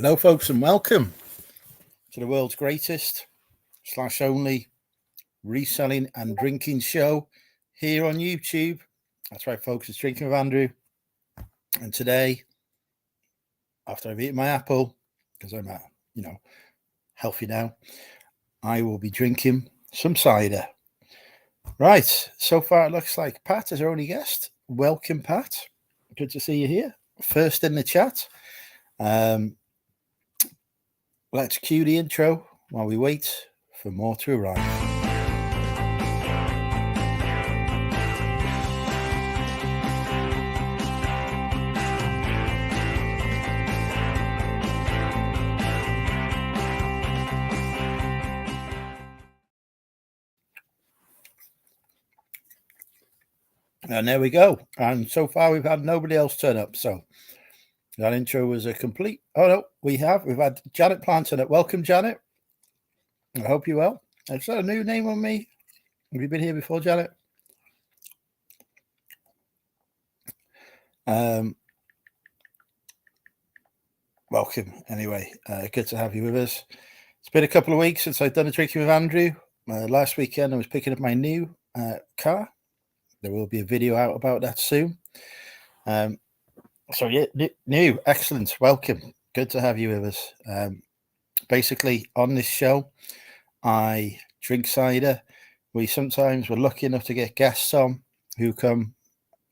Hello folks and welcome to the world's greatest / only reselling and drinking show here on YouTube. That's right folks, it's Drinking with Andrew, and today, after I've eaten my apple, because I'm healthy now, I will be drinking some cider. Right, so far it looks like Pat is our only guest. Welcome, Pat. Good to see you here. First in the chat. Let's cue the intro while we wait for more to arrive. And there we go. And so far we've had nobody else turn up. So that intro was a complete... Oh, no, we've had Janet Plant in it. Welcome, Janet. I hope you're well. Is that a new name on me? Have you been here before, Janet? Welcome, anyway. Good to have you with us. It's been a couple of weeks since I've done a Drinking with Andrew. Last weekend, I was picking up my new car. There will be a video out about that soon. So yeah, new, excellent, welcome. Good to have you with us. Basically, on this show, I drink cider. We're lucky enough to get guests on who come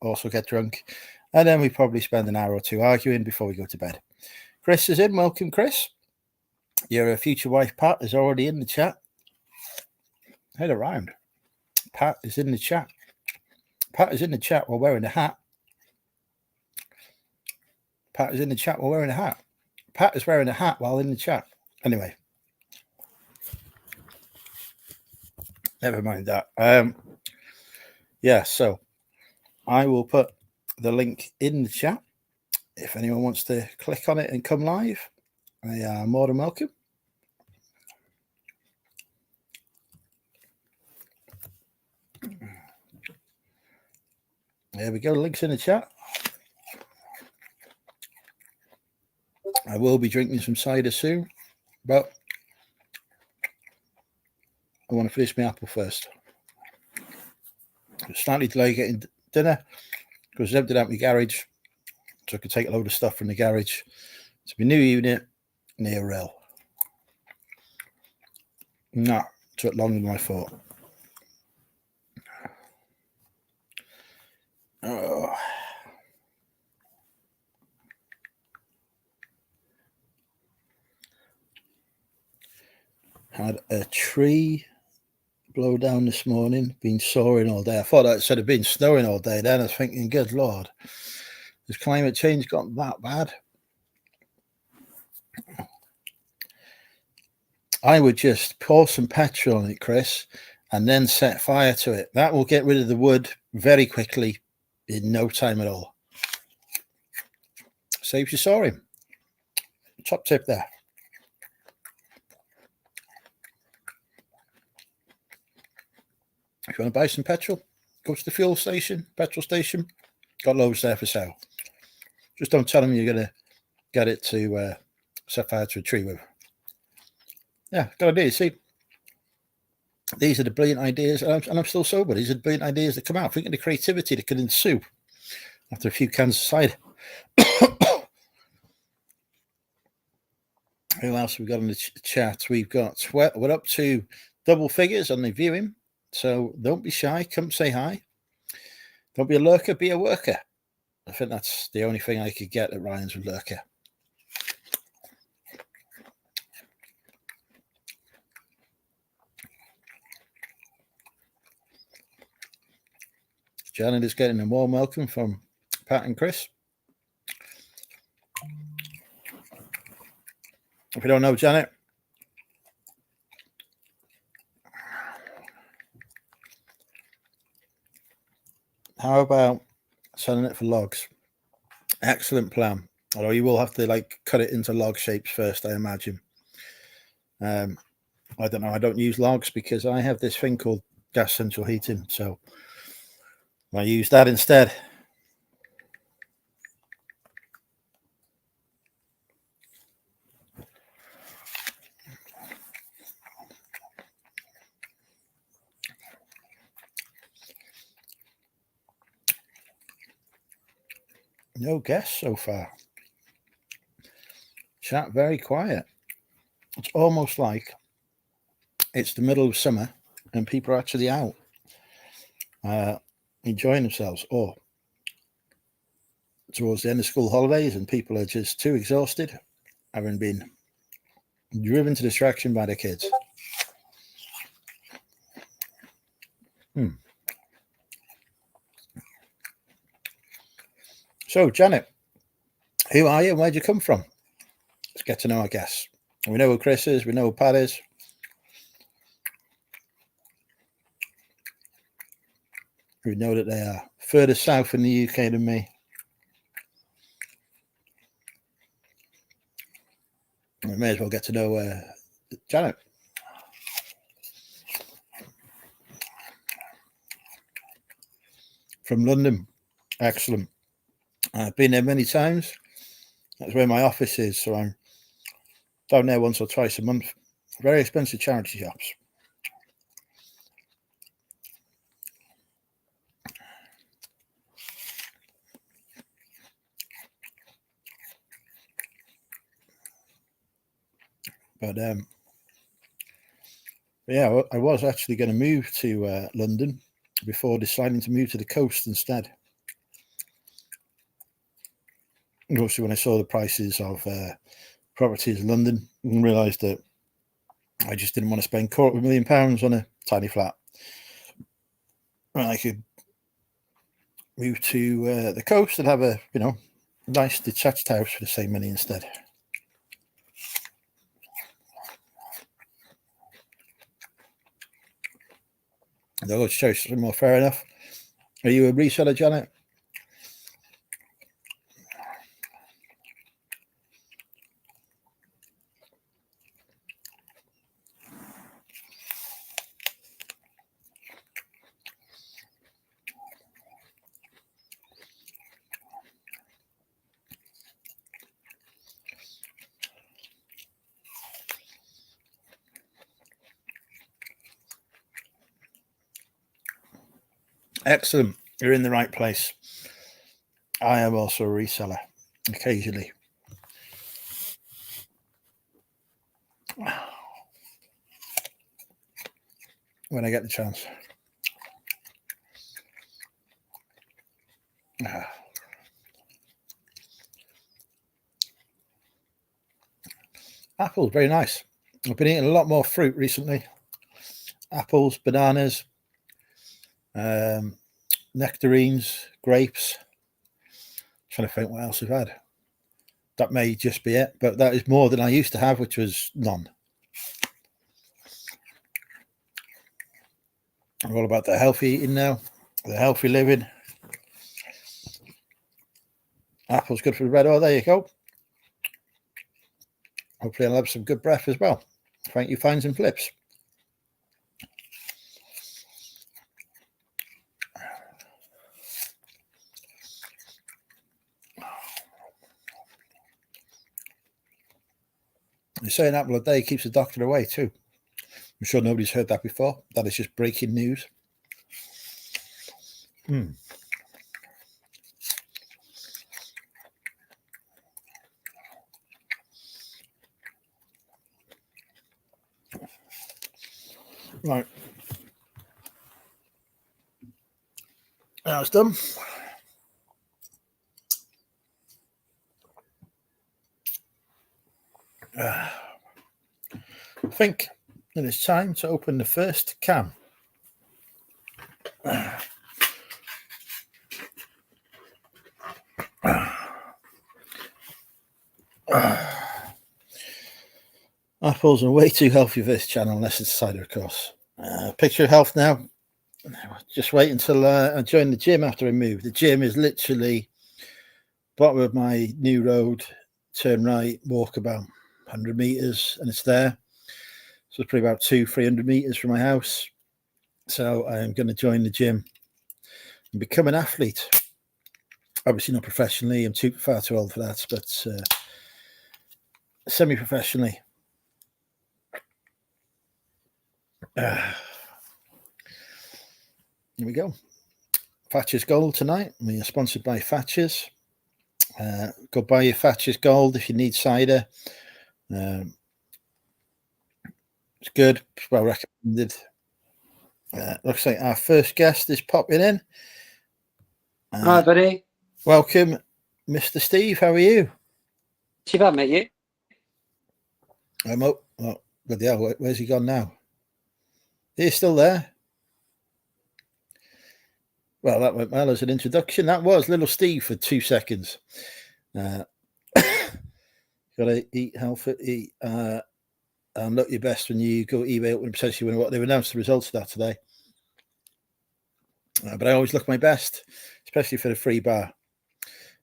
also get drunk. And then we probably spend an hour or two arguing before we go to bed. Chris is in. Welcome, Chris. Your future wife, Pat, is already in the chat. Head around. Pat is in the chat. Pat is in the chat while wearing a hat. Pat is in the chat while wearing a hat. Pat is wearing a hat while in the chat. Anyway. Never mind that. Yeah, so I will put the link in the chat. If anyone wants to click on it and come live, they are more than welcome. There we go. Links in the chat. I will be drinking some cider soon, but I want to finish my apple first. I'm slightly delayed getting dinner because I emptied out my garage, so I could take a load of stuff from the garage to my new unit near rail. No, took longer than I thought. Oh. Had a tree blow down this morning, been soaring all day. I thought it should have been snowing all day then. I was thinking, good Lord, has climate change got that bad? I would just pour some petrol on it, Chris, and then set fire to it. That will get rid of the wood very quickly in no time at all. Saves you soaring. Top tip there. If you want to buy some petrol, go to the fuel station, petrol station. Got loads there for sale. Just don't tell them you're going to get it to set fire to a tree with. Yeah, got ideas. See, these are the brilliant ideas, and I'm still sober. These are the brilliant ideas that come out. Think of the creativity that could ensue after a few cans of cider. Who else have we got in the chat? We're up to double figures on the viewing. So don't be shy. Come say hi. Don't be a lurker. Be a worker. I think that's the only thing I could get at Ryan's with lurker. Janet is getting a warm welcome from Pat and Chris. If you don't know Janet, how about selling it for logs? Excellent plan. Although you will have to cut it into log shapes first, I imagine. I don't know. I don't use logs because I have this thing called gas central heating, so I use that instead. No guests so far. Chat very quiet. It's almost like it's the middle of summer and people are actually out enjoying themselves, or towards the end of school holidays and people are just too exhausted, having been driven to distraction by their kids. So, Janet, who are you and where'd you come from? Let's get to know our guests. We know who Chris is, we know who Pat is. We know that they are further south in the UK than me. We may as well get to know Janet. From London. Excellent. I've been there many times. That's where my office is, so I'm down there once or twice a month. Very expensive charity shops. But yeah, I was actually going to move to London before deciding to move to the coast instead. And also, when I saw the prices of properties in London, and realised that I just didn't want to spend £250,000 on a tiny flat. And I could move to the coast and have a, nice detached house for the same money instead. The Lord's choice is more fair enough. Are you a reseller, Janet? Excellent. You're in the right place. I am also a reseller, occasionally. When I get the chance. Apples, very nice. I've been eating a lot more fruit recently. Apples, bananas, nectarines, grapes. Trying to think what else I've had. That may just be it, but that is more than I used to have, which was none. I'm all about the healthy eating now, the healthy living. Apple's good for the bread. Oh, there you go. Hopefully I'll have some good breath as well. Thank you, Fines and Flips. They say an apple a day keeps the doctor away too. I'm sure nobody's heard that before. That is just breaking news. Right. Now it's done. I think it is time to open the first can. Apples are way too healthy for this channel, unless it's cider, of course. Picture of health now. Just wait until I join the gym after I move. The gym is literally bottom of my new road. Turn right, walk about 100 meters, and it's there. So it's probably about 200-300 meters from my house. So I am going to join the gym and become an athlete. Obviously not professionally. I'm far too old for that, but semi-professionally. Here we go. Thatcher's Gold tonight. We are sponsored by Thatcher's. Go buy your Thatcher's Gold if you need cider. It's good. It's well recommended. Looks like our first guest is popping in. Hi, buddy. Welcome, Mr. Steve. How are you? Too bad, mate. You? I'm up. Oh, bloody hell, where's he gone now? He's still there. Well, that went well as an introduction. That was little Steve for 2 seconds. Got to eat healthy, and look your best when you go eBay and potentially win what they've announced the results of that today. But I always look my best, especially for the free bar.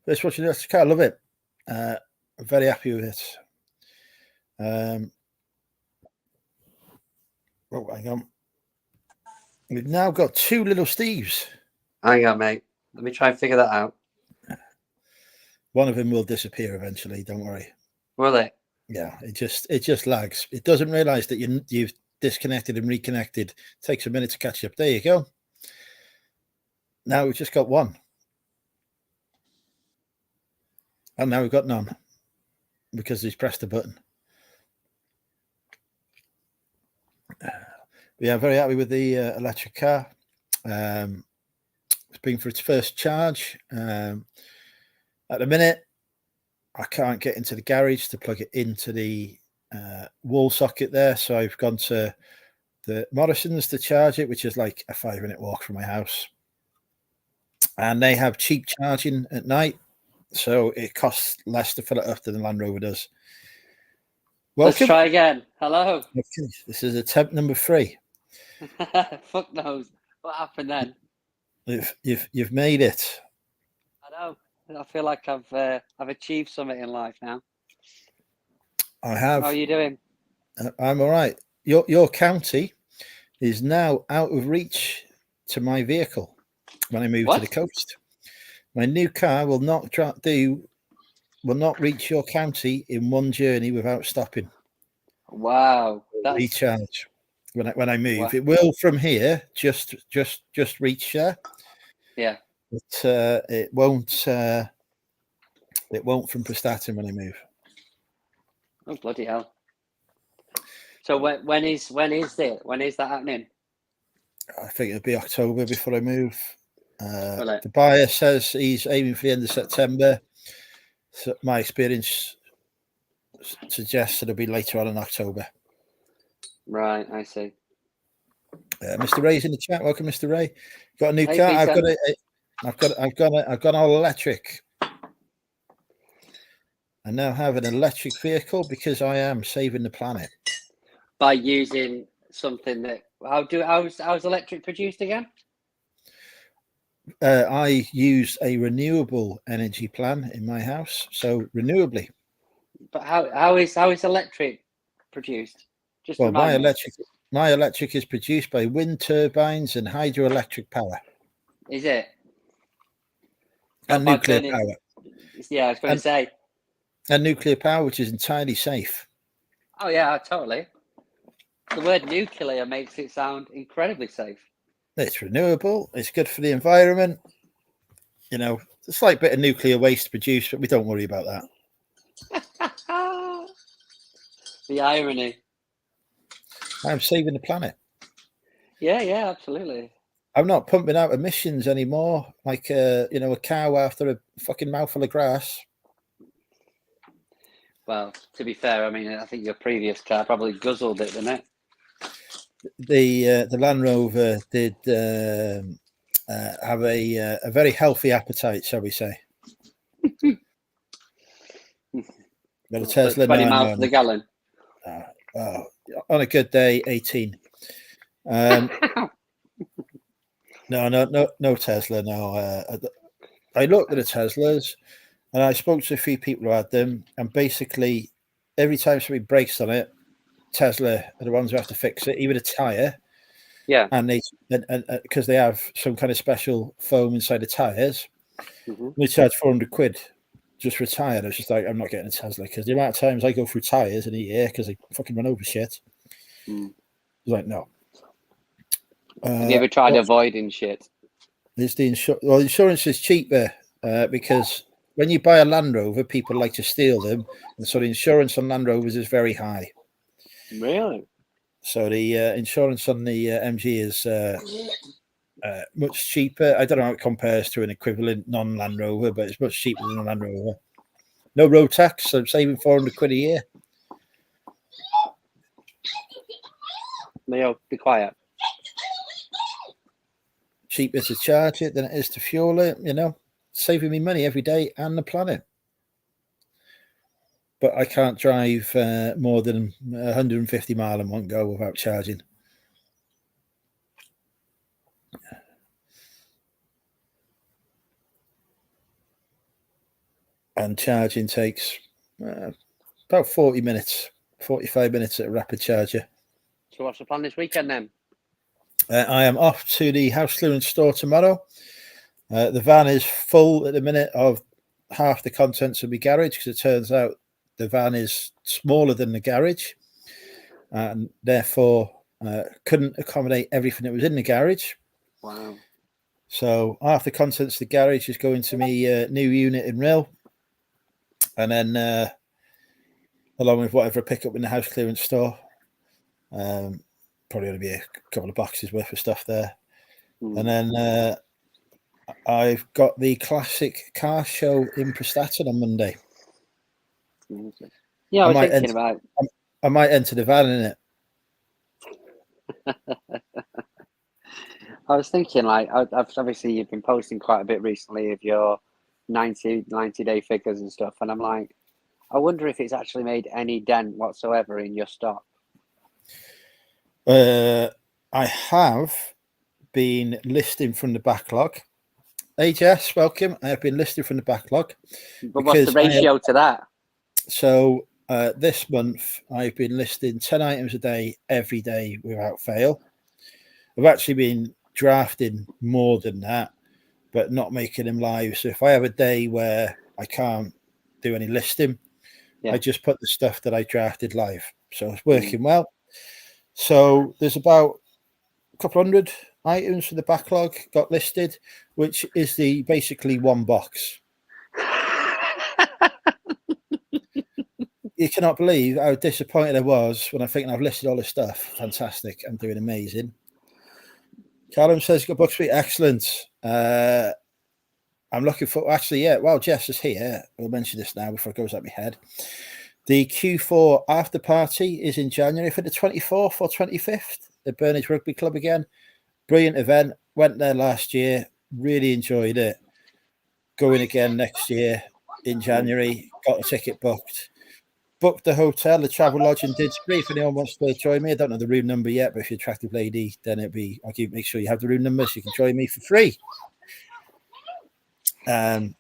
First watching this car, I love it. I'm very happy with it. Oh, hang on. We've now got 2 little Steves. Hang on, mate. Let me try and figure that out. One of them will disappear eventually. Don't worry. Will it? Yeah, it just lags. It doesn't realise that you've disconnected and reconnected. It takes a minute to catch up. There you go. Now we've just got 1. And now we've got none because he's pressed the button. We are very happy with the electric car. It's been for its first charge. At the minute, I can't get into the garage to plug it into the wall socket there. So I've gone to the Morrison's to charge it, which is like a 5-minute walk from my house. And they have cheap charging at night. So it costs less to fill it up than the Land Rover does. Welcome. Let's try again. Hello. Okay. This is attempt number 3. Fuck knows what happened then. You've made it. I know. I feel like I've achieved something in life now. I have. How are you doing? I'm all right. Your county is now out of reach to my vehicle when I move to the coast. My new car will not reach your county in one journey without stopping. Wow. Recharge when I move. Wow. It will from here just reach there. Yeah. But it won't from Prestatyn when I move. Oh bloody hell. So when is it? When is that happening? I think it'll be October before I move. The buyer says he's aiming for the end of September. So my experience suggests it'll be later on in October. Right, I see. Mr. Ray's in the chat. Welcome, Mr. Ray. Got a new car. Peter. I've got all electric. I now have an electric vehicle because I am saving the planet by using something that how's electric produced again? I use a renewable energy plan in my house, so renewably. But how is electric produced? Just well, my electric is produced by wind turbines and hydroelectric power. Is it? And nuclear power. Yeah, I was going to say. And nuclear power, which is entirely safe. Oh yeah, totally. The word nuclear makes it sound incredibly safe. It's renewable. It's good for the environment. You know, a slight bit of nuclear waste produced, but we don't worry about that. The irony. I'm saving the planet. Yeah, absolutely. I'm not pumping out emissions anymore, like a cow after a fucking mouthful of grass. Well, to be fair, I mean, I think your previous car probably guzzled it, didn't it? The Land Rover did have a very healthy appetite, shall we say? Got a Tesla 20 miles to the gallon. On a good day, 18. No Tesla. No, I looked at the Teslas, and I spoke to a few people who had them, and basically, every time somebody breaks on it, Tesla are the ones who have to fix it, even a tire. Yeah, and because they have some kind of special foam inside the tires, they charge 400 quid just for a tire. I was just like, I'm not getting a Tesla because the amount of times I go through tires in a year because they fucking run over shit. I was like, no. Have you ever tried avoiding shit? There's the insurance is cheaper because when you buy a Land Rover, people like to steal them, and so the insurance on Land Rovers is very high. Really? So the insurance on the MG is much cheaper. I don't know how it compares to an equivalent non-Land Rover, but it's much cheaper than a Land Rover. No road tax, so I'm saving £400 a year. Leo, be quiet. Cheaper to charge it than it is to fuel it, saving me money every day and the planet. But I can't drive more than 150 miles in one go without charging. And charging takes about 40 minutes, 45 minutes at a rapid charger. So what's the plan this weekend then? I am off to the house clearance store tomorrow. The van is full at the minute of half the contents of my garage because it turns out the van is smaller than the garage and therefore couldn't accommodate everything that was in the garage. Wow. So half the contents of the garage is going to my new unit in Rill. And then along with whatever I pick up in the house clearance store, probably going to be a couple of boxes worth of stuff there. And then I've got the classic car show in Prestatyn on Monday. Yeah, I was thinking about. I might enter the van in it. I was thinking, like, I've obviously you've been posting quite a bit recently of your 90-day figures and stuff, and I'm like, I wonder if it's actually made any dent whatsoever in your stock. I have been listing from the backlog. Hey Jess, welcome. I have been listing from the backlog. But what's the ratio to that? So this month I've been listing 10 items a day, every day without fail. I've actually been drafting more than that, but not making them live. So if I have a day where I can't do any listing, I just put the stuff that I drafted live. So it's working well. So there's about a couple hundred items for the backlog got listed, which is the basically one box. You cannot believe how disappointed I was when I think I've listed all this stuff. Fantastic. I'm doing amazing. Callum says, got Bucksby. Excellent. I'm looking for, actually, yeah, while Jess is here, we'll mention this now before it goes out my head. The Q4 after party is in January for the 24th or 25th at Burnage Rugby Club again. Brilliant event. Went there last year. Really enjoyed it. Going again next year in January. Got a ticket booked. Booked the hotel, the travel lodge in Didsbury. If anyone wants to join me, I don't know the room number yet, but if you're an attractive lady, then I'll make sure you have the room number so you can join me for free. But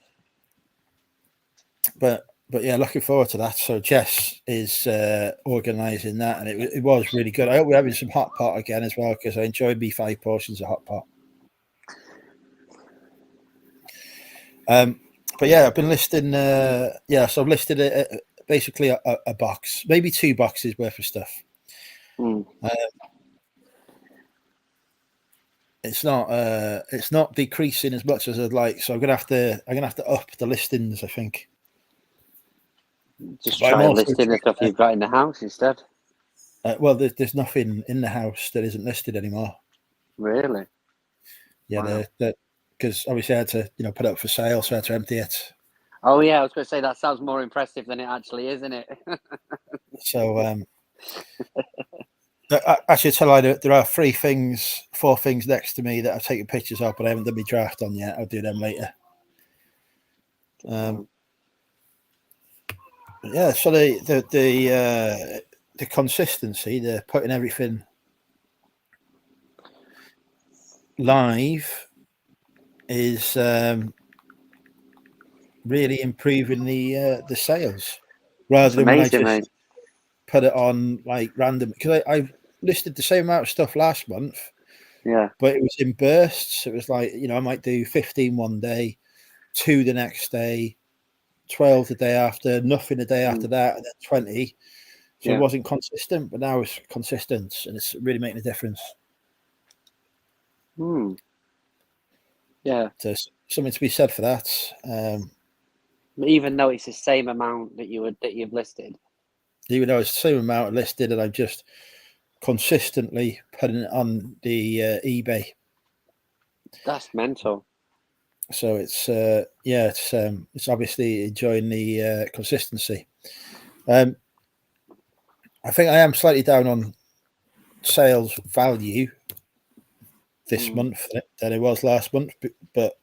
yeah, looking forward to that. So Jess is organising that, and it was really good. I hope we're having some hot pot again as well, because I enjoyed me 5 portions of hot pot. But yeah, I've been listing. So I've listed basically a box, maybe 2 boxes worth of stuff. It's not decreasing as much as I'd like, so I'm gonna have to up the listings, I think. Just try listing the stuff you've got in the house instead. Well, there's nothing in the house that isn't listed anymore. Really? Yeah, wow. Because obviously I had to, put it up for sale, so I had to empty it. Oh yeah, I was going to say that sounds more impressive than it actually is, isn't it? So, I should tell you that there are 4 things next to me that I've taken pictures of, but I haven't done my draft on yet. I'll do them later. Yeah, so the consistency, the putting everything live is really improving the sales, rather than amazing, when I just put it on like random. Because I listed the same amount of stuff last month, but it was in bursts. It was like, I might do 15 one day, 2 the next day, 12 the day after, nothing the day after that, and then 20. So it wasn't consistent, but now it's consistent, and it's really making a difference. Yeah. So something to be said for that. Even though it's the same amount that you've listed. Even though it's the same amount listed, and I'm just consistently putting it on the eBay. That's mental. So it's it's obviously enjoying the consistency. I think I am slightly down on sales value this month than it was last month, but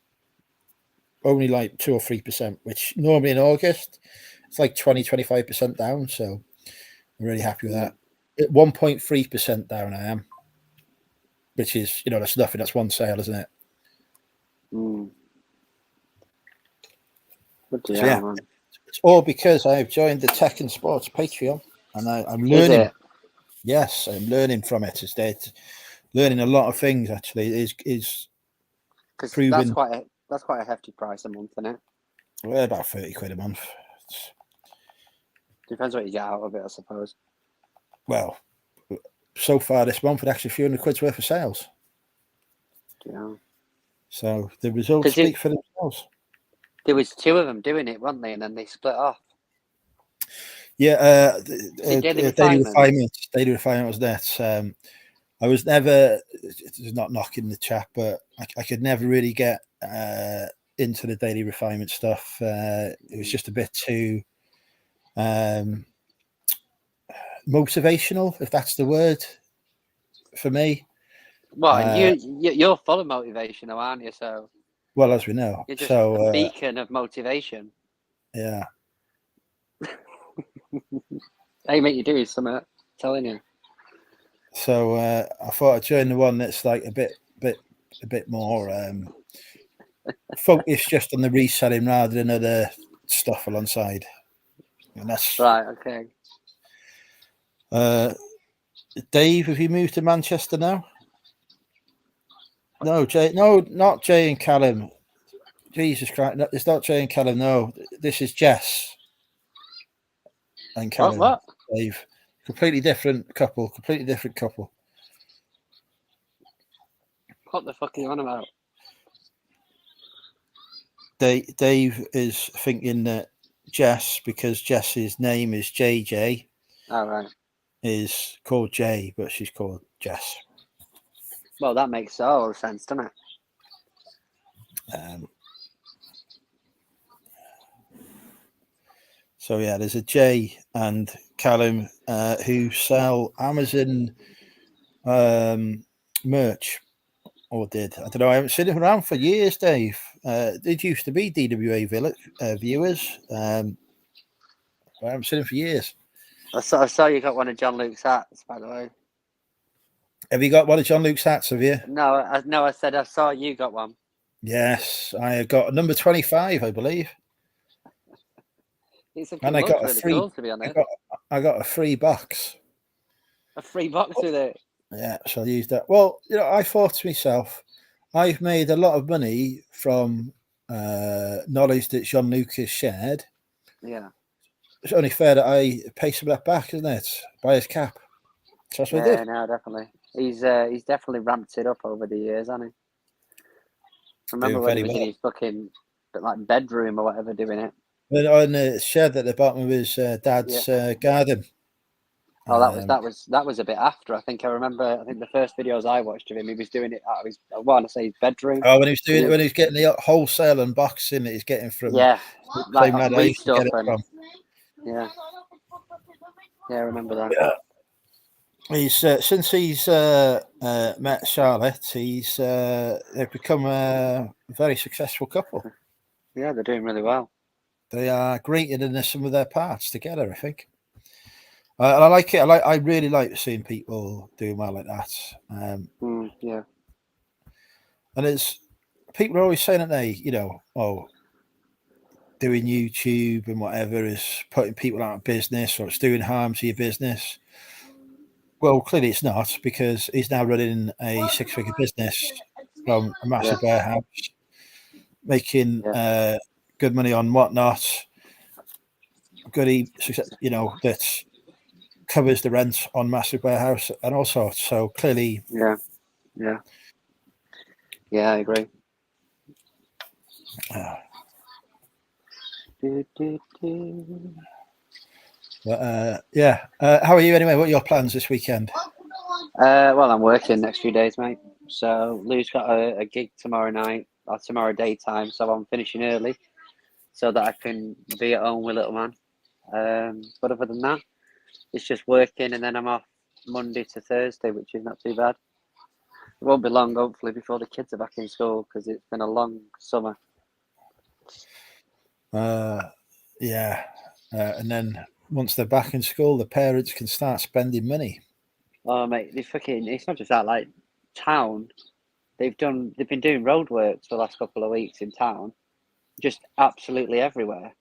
only like 2 or 3%, which normally in August it's like 20-25% down. So I'm really happy with that. At 1.3% down I am, which is, that's nothing. That's one sale, isn't it? So yeah, Man. it's all because I've joined the Tech and Sports Patreon, and I'm learning. Yes, I'm learning from it. It's learning a lot of things. Actually, is proven. That's quite a hefty price a month, isn't it? Well, about 30 quid a month. Depends what you get out of it, I suppose. Well, so far this month, it's actually a few hundred quid's worth of sales. Yeah. So the results speak for themselves. There was 2 of them doing it, weren't they? And then they split off. Yeah, Daily Refinement. Daily Refinement was that. I was never, it's not knocking the chat, but I could never really get into the Daily Refinement stuff. It was just a bit too motivational, if that's the word, for me. Well, and you're full of motivation, though, aren't you? So, well, as we know, you're just a beacon of motivation. Yeah. Hey, mate, you do something. I'm telling you. So I thought I'd join the one that's like a bit more focused just on the reselling rather than other stuff alongside. And that's right. Okay. Dave, have you moved to Manchester now? No, Jay. No, not Jay and Callum. Jesus Christ! No, it's not Jay and Callum. No, this is Jess and Callum. What? Dave. Completely different couple. What the fuck are you on about? Dave is thinking that Jess, because Jess's name is JJ. All right. Is called Jay, but she's called Jess. Well, that makes all sense, doesn't it? So yeah, there's a Jay and Callum who sell Amazon merch, or did. I don't know. I haven't seen them around for years, Dave. It used to be DWA viewers. I haven't seen them for years. I saw you got one of John Luke's hats, by the way. Have you got one of John Luke's hats? Have you? No, I said I saw you got one. Yes, I got number 25, I believe. And I got really cool, to be honest. I got a free box. A free box with it. Yeah, so I used that. Well, I thought to myself, I've made a lot of money from knowledge that Jean Luc has shared. Yeah. It's only fair that I pay some of that back, isn't it? Buy his cap. So that's what I did. No, definitely. He's definitely ramped it up over the years, hasn't he? I remember when he was in his fucking bedroom or whatever doing it. But on the shed at the bottom of his dad's garden. Oh, that was a bit after. I think the first videos I watched of him, he was doing it out of his, I want to say his bedroom. Oh, when he was getting the wholesale unboxing that he's getting from like stuff and yeah, I remember that. Yeah. He's since he's met Charlotte, they've become a very successful couple. Yeah, they're doing really well. They are greater than the sum of their parts together, I think. And I like it. I really like seeing people doing well like that. Yeah. And it's people are always saying that they, doing YouTube and whatever is putting people out of business or it's doing harm to your business. Well, clearly it's not, because he's now running a 6-figure business from a massive warehouse, making good money on whatnot. That covers the rent on massive warehouse and all sorts. So clearly, yeah, I agree. But yeah, how are you anyway? What are your plans this weekend? Well, I'm working next few days, mate. So Lou's got a gig tomorrow night or tomorrow daytime, so I'm finishing early so that I can be at home with little man. But other than that, it's just working, and then I'm off Monday to Thursday, which is not too bad. It won't be long, hopefully, before the kids are back in school because it's been a long summer. Yeah, and then once they're back in school, the parents can start spending money. Oh, mate, it's not just that, like, town, they've been doing roadworks for the last couple of weeks in town, just absolutely everywhere.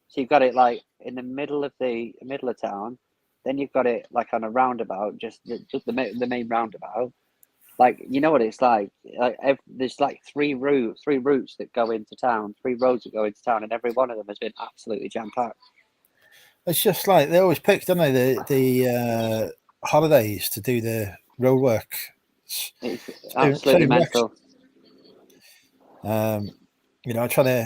So you've got it like in the middle of town, then you've got it like on a roundabout, just the main roundabout. Like, you know what it's like. There's like three routes that go into town, 3 roads that go into town, and every one of them has been absolutely jam packed. It's just like they always pick, don't they, the holidays to do the road work. It's absolutely mental. You know, trying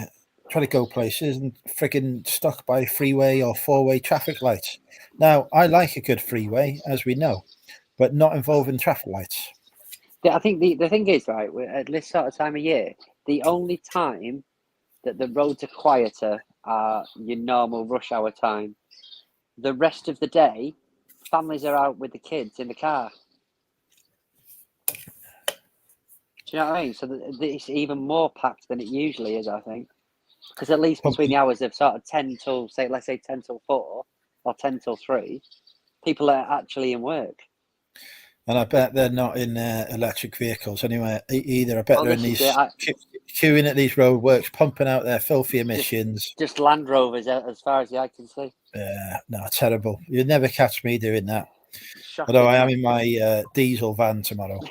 to go places and frigging stuck by freeway or 4-way traffic lights. Now, I like a good freeway, as we know, but not involving traffic lights. Yeah, I think the thing is, right, at this sort of time of year, the only time that the roads are quieter are your normal rush hour time. The rest of the day, families are out with the kids in the car. Do you know what I mean? So it's even more packed than it usually is, I think. Because at least between the hours of sort of 10 till, say, let's say 10 till 4 or 10 till 3, people are actually in work. And I bet they're not in electric vehicles anyway either. I bet they're in these queuing at these roadworks, pumping out their filthy emissions. Just Land Rovers, as far as the eye can see. No, terrible. You'd never catch me doing that. Shocking, although I am in my diesel van tomorrow.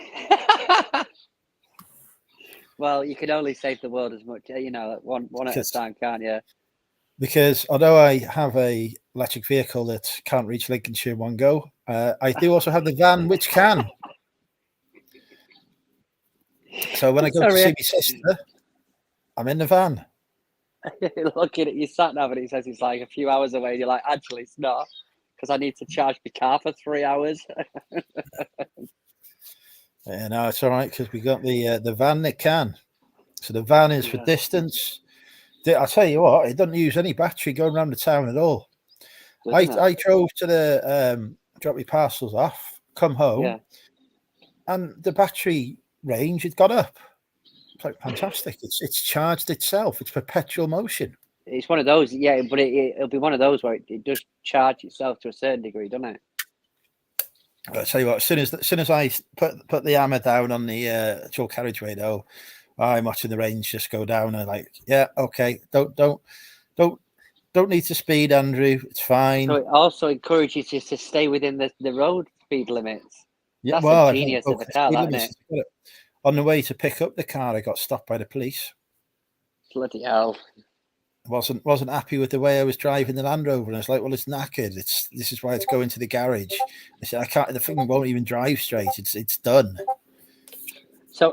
Well, you can only save the world as much, you know, one at a time, can't you? Because although I have a electric vehicle that can't reach Lincolnshire in one go, I do also have the van which can. So when I go to see my sister, I'm in the van. Looking at your sat nav and it says it's like a few hours away. And you're like, actually, it's not, because I need to charge my car for 3 hours. Yeah, no, it's all right because we got the van that can. So the van is for distance. I'll tell you what, it doesn't use any battery going around the town at all. I drove to the drop my parcels off, come home, and the battery range had got up. It's like fantastic. It's charged itself. It's perpetual motion. It's one of those, yeah, but it'll be one of those where it does charge itself to a certain degree, doesn't it? But I'll tell you what, as soon as I put the hammer down on the dual carriageway, though, I'm watching the range just go down. And like, yeah, okay, don't need to speed, Andrew. It's fine. So it also encourages you to stay within the road speed limits. Yeah, that's the genius of the car, isn't it? On the way to pick up the car, I got stopped by the police. Bloody hell! Wasn't happy with the way I was driving the Land Rover, and I was like, "Well, it's knackered. This is why it's going to the garage." I said, "I can't. The thing won't even drive straight. It's done." So,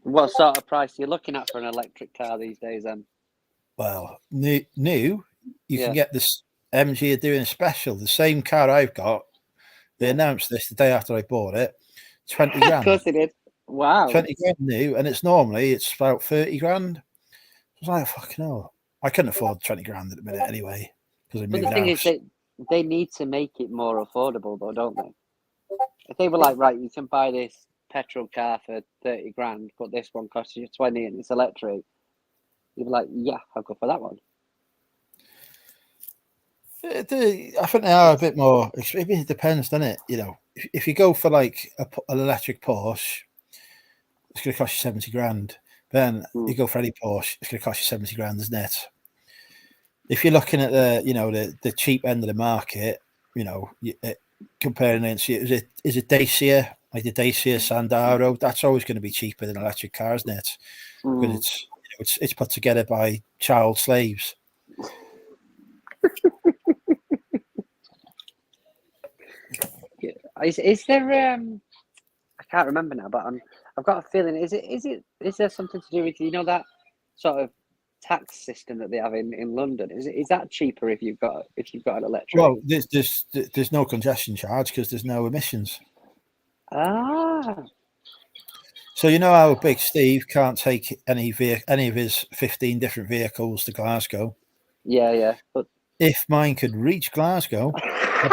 what sort of price are you looking at for an electric car these days, then? Well, new, you can get this. MG are doing a special. The same car I've got. They announced this the day after I bought it. 20 grand. Of course they did. Wow. 20 grand new, and it's about 30 grand. I was like, fucking hell. I couldn't afford 20 grand at the minute anyway. But the thing is, they need to make it more affordable, though, don't they? If they were like, right, you can buy this petrol car for 30 grand, but this one costs you 20 and it's electric, you'd be like, yeah, I'll go for that one. I think they are a bit more. It depends, doesn't it? You know, if you go for like an electric Porsche, it's going to cost you 70 grand. Then you go for any Porsche, it's going to cost you 70 grand, isn't it? If you're looking at the cheap end of the market, comparing it, is it Dacia, like the Dacia Sandero? That's always going to be cheaper than electric cars, isn't it? Because it's put together by child slaves. Is there I can't remember now, but I've got a feeling. Is there something to do with that sort of tax system that they have in London? Is that cheaper if you've got an electric? Well, there's no congestion charge because there's no emissions. Ah, So you know how Big Steve can't take any of his 15 different vehicles to Glasgow. yeah. But If mine could reach Glasgow, I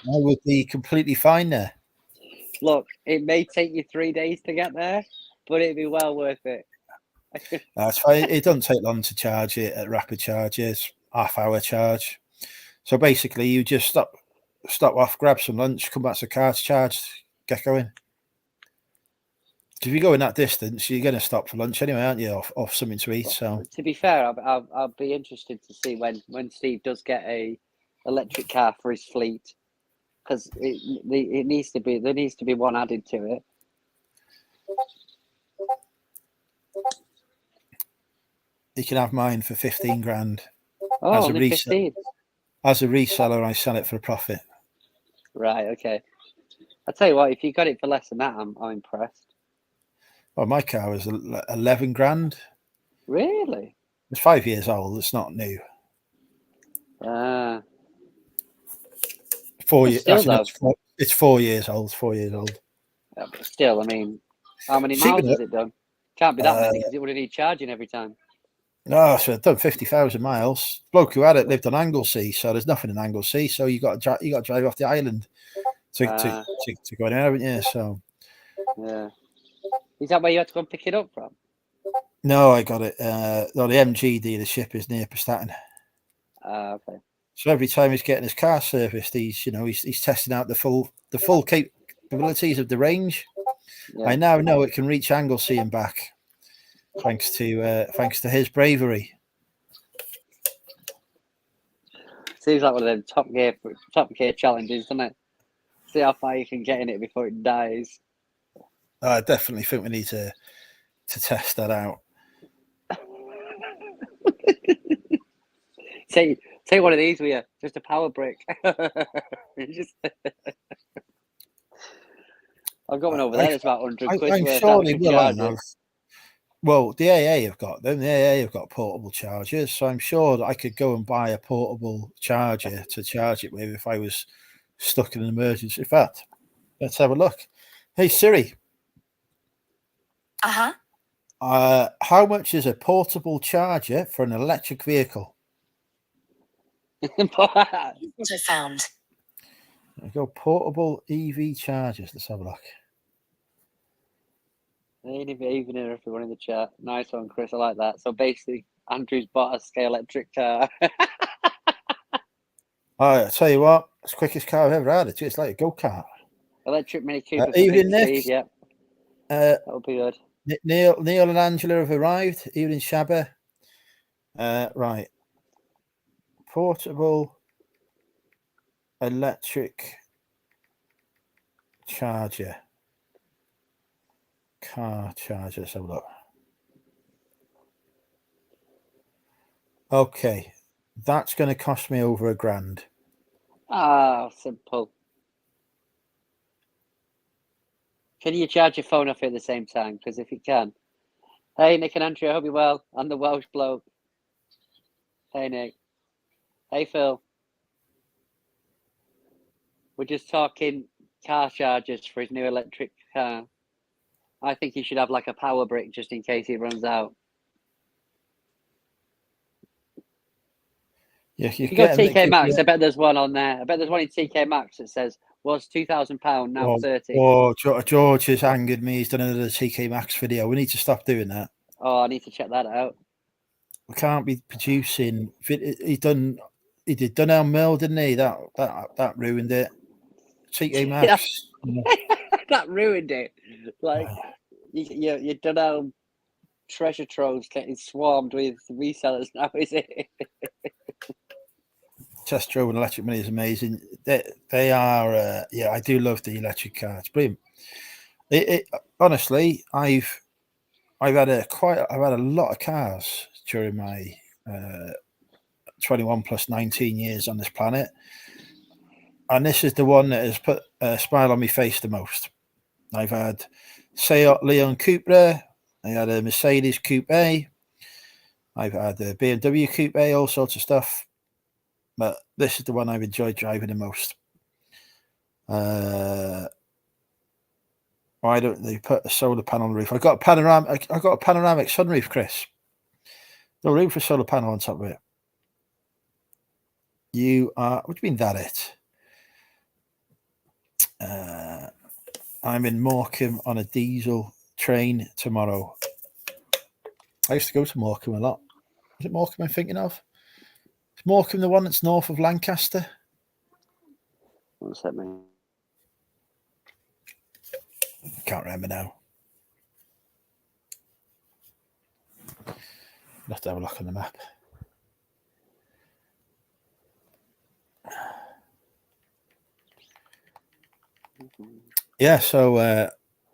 would be completely fine there. look, it may take you 3 days to get there, but it'd be well worth it. That's fine. It doesn't take long to charge it at rapid charges, half-hour charge. So basically, you just stop off, grab some lunch, come back to the car to charge, get going. If you're going that distance, you're going to stop for lunch anyway, aren't you? Off something to eat. So to be fair, I'll be interested to see when Steve does get a electric car for his fleet, because it needs to be, there needs to be one added to it. you can have mine for 15 grand. Oh, As a only 15. As a reseller, I sell it for a profit. Right. Okay. I'll tell you what. If you got it for less than that, I'm impressed. Well, my car was 11 grand. Really? It's 5 years old. It's not new. 4 years. It's 4 years old. 4 years old. Yeah, but still, I mean, how many miles has it done? Can't be that many because it would need charging every time. No, so I've done 50,000 miles. Bloke who had it lived on Anglesey, so there's nothing in Anglesey. So you got to drive off the island to go in there, haven't you? So yeah, is that where you had to go and pick it up from? No, I got it. No, the MG dealership is near Prestatyn. Okay. So every time he's getting his car serviced, he's testing out the full capabilities of the range. Yeah. I now know it can reach Anglesey and back, thanks to his bravery. Seems like one of them top gear challenges, doesn't it? See how far you can get in it before it dies. I definitely think we need to test that out. Take one of these with you, just a power brick. I've got one over there. It's about 100 quid. I'm sure they will have. Well, the AA have got them. The AA have got portable chargers, so I'm sure that I could go and buy a portable charger to charge it with if I was stuck in an emergency. In fact, let's have a look. Hey Siri. How much is a portable charger for an electric vehicle? What I found. There we go. Portable EV chargers. Let's have a look. Even everyone in the chat. Nice one, Chris. I like that. So basically, Andrew's bought a scale electric car. I tell you what, it's the quickest car I've ever had. It's like a go-kart. Electric Mini Cooper. Evening, Nick. Yeah. That'll be good. Neil and Angela have arrived. Evening, Shabba. Right. Portable electric charger. Car charger. Let's have a look. Okay. That's going to cost me over £1,000. Ah, simple. Can you charge your phone off at the same time? Because if you can. Hey, Nick and Andrew, I hope you're well. I'm the Welsh bloke. Hey, Nick. Hey, Phil. We're just talking car chargers for his new electric car. I think he should have like a power brick just in case he runs out. Yeah, you got TK Maxx. I bet there's one on there. I bet there's one in TK Maxx that says was £2,000 now 30. Oh, George has angered me. He's done another TK Maxx video. We need to stop doing that. Oh, I need to check that out. We can't be producing. He did Dunelm Mill, didn't he? That ruined it. TK Maxx. That ruined it. Like you Dunelm treasure troves getting swarmed with resellers now, is it? Test drove an electric Mini is amazing. They are. Yeah, I do love the electric car. It's brilliant. Honestly, I've had a lot of cars during my 21 plus 19 years on this planet, and this is the one that has put a smile on my face the most. I've had Seat Leon Cupra. I had a Mercedes Coupe. I I've had the BMW Coupe, all sorts of stuff. But this is the one I've enjoyed driving the most. Why don't they put a solar panel on the roof? I got a panoramic sunroof, Chris. No room for a solar panel on top of it. You are. What do you mean that it? I'm in Morecambe on a diesel train tomorrow. I used to go to Morecambe a lot. Is it Morecambe I'm thinking of? Is Morecambe the one that's north of Lancaster? What's that mean? Can't remember now. I'll have to have a look on the map. Yeah, so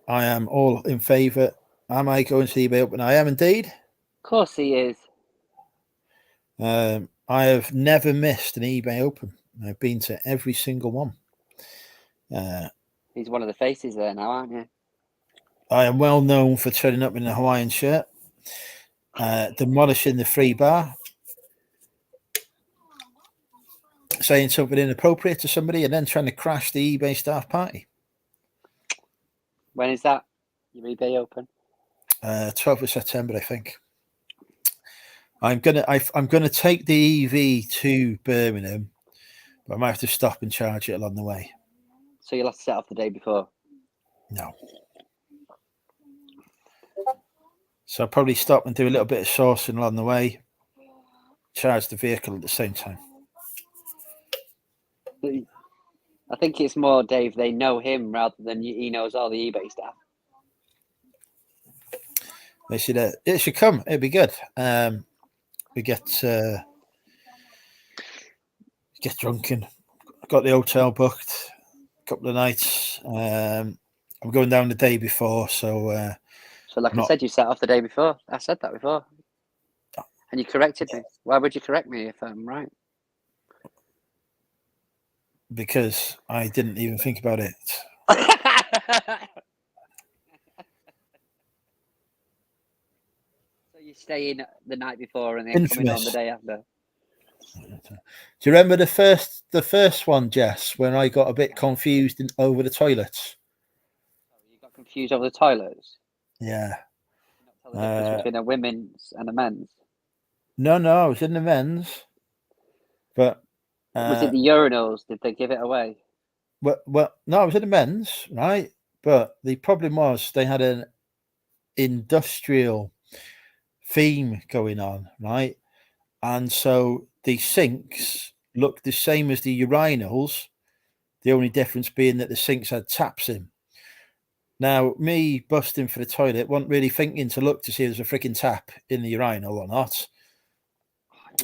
I am all in favour. Am I going to eBay Open? I am indeed. Of course he is. I have never missed an eBay Open. I've been to every single one. He's one of the faces there now, aren't you? I am well known for turning up in a Hawaiian shirt, demolishing the free bar, saying something inappropriate to somebody, and then trying to crash the eBay staff party. When is that? Your eBay Open? 12th of September, I think. I'm gonna take the EV to Birmingham, but I might have to stop and charge it along the way. So you'll have to set off the day before? No. So I'll probably stop and do a little bit of sourcing along the way, charge the vehicle at the same time. I think it's more, Dave, they know him rather than he knows all the eBay stuff. They should. It should come. It'd be good. We get drunken. Got the hotel booked. A couple of nights. I'm going down the day before, so. So, like I said, you set off the day before. I said that before, and you corrected me. Why would you correct me if I'm right? Because I didn't even think about it. So you're staying the night before and then coming on the day after. Do you remember the first one, Jess, when I got a bit confused over the toilets? You got confused over the toilets? Yeah. Not tell the difference between a women's and a men's? No, I was in the men's. But was it the urinals? Did they give it away? Well, no, I was in the men's, right? But the problem was they had an industrial theme going on, right? And so the sinks looked the same as the urinals, the only difference being that the sinks had taps in. Now, me busting for the toilet, wasn't really thinking to look to see if there's a freaking tap in the urinal or not.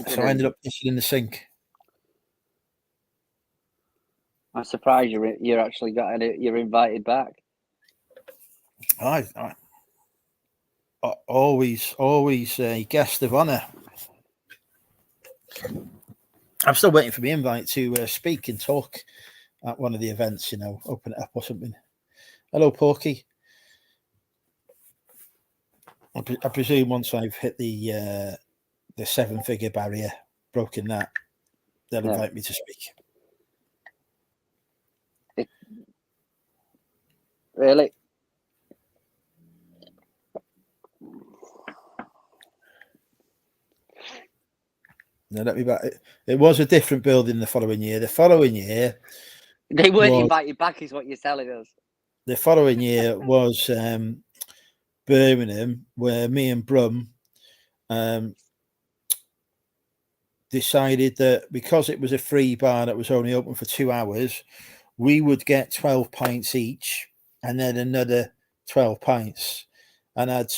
So I ended up pissing in the sink. I'm surprised you're actually you're invited back. I always a guest of honour. I'm still waiting for the invite to speak and talk at one of the events, open it up or something. Hello, Porky. I presume once I've hit the 7-figure barrier, broken that, they'll invite me to speak. Really? No, let me back. It was a different building the following year. The following year, they weren't invited back, is what you're telling us. The following year was Birmingham, where me and Brum decided that because it was a free bar that was only open for 2 hours, we would get 12 pints each and then another 12 pints and had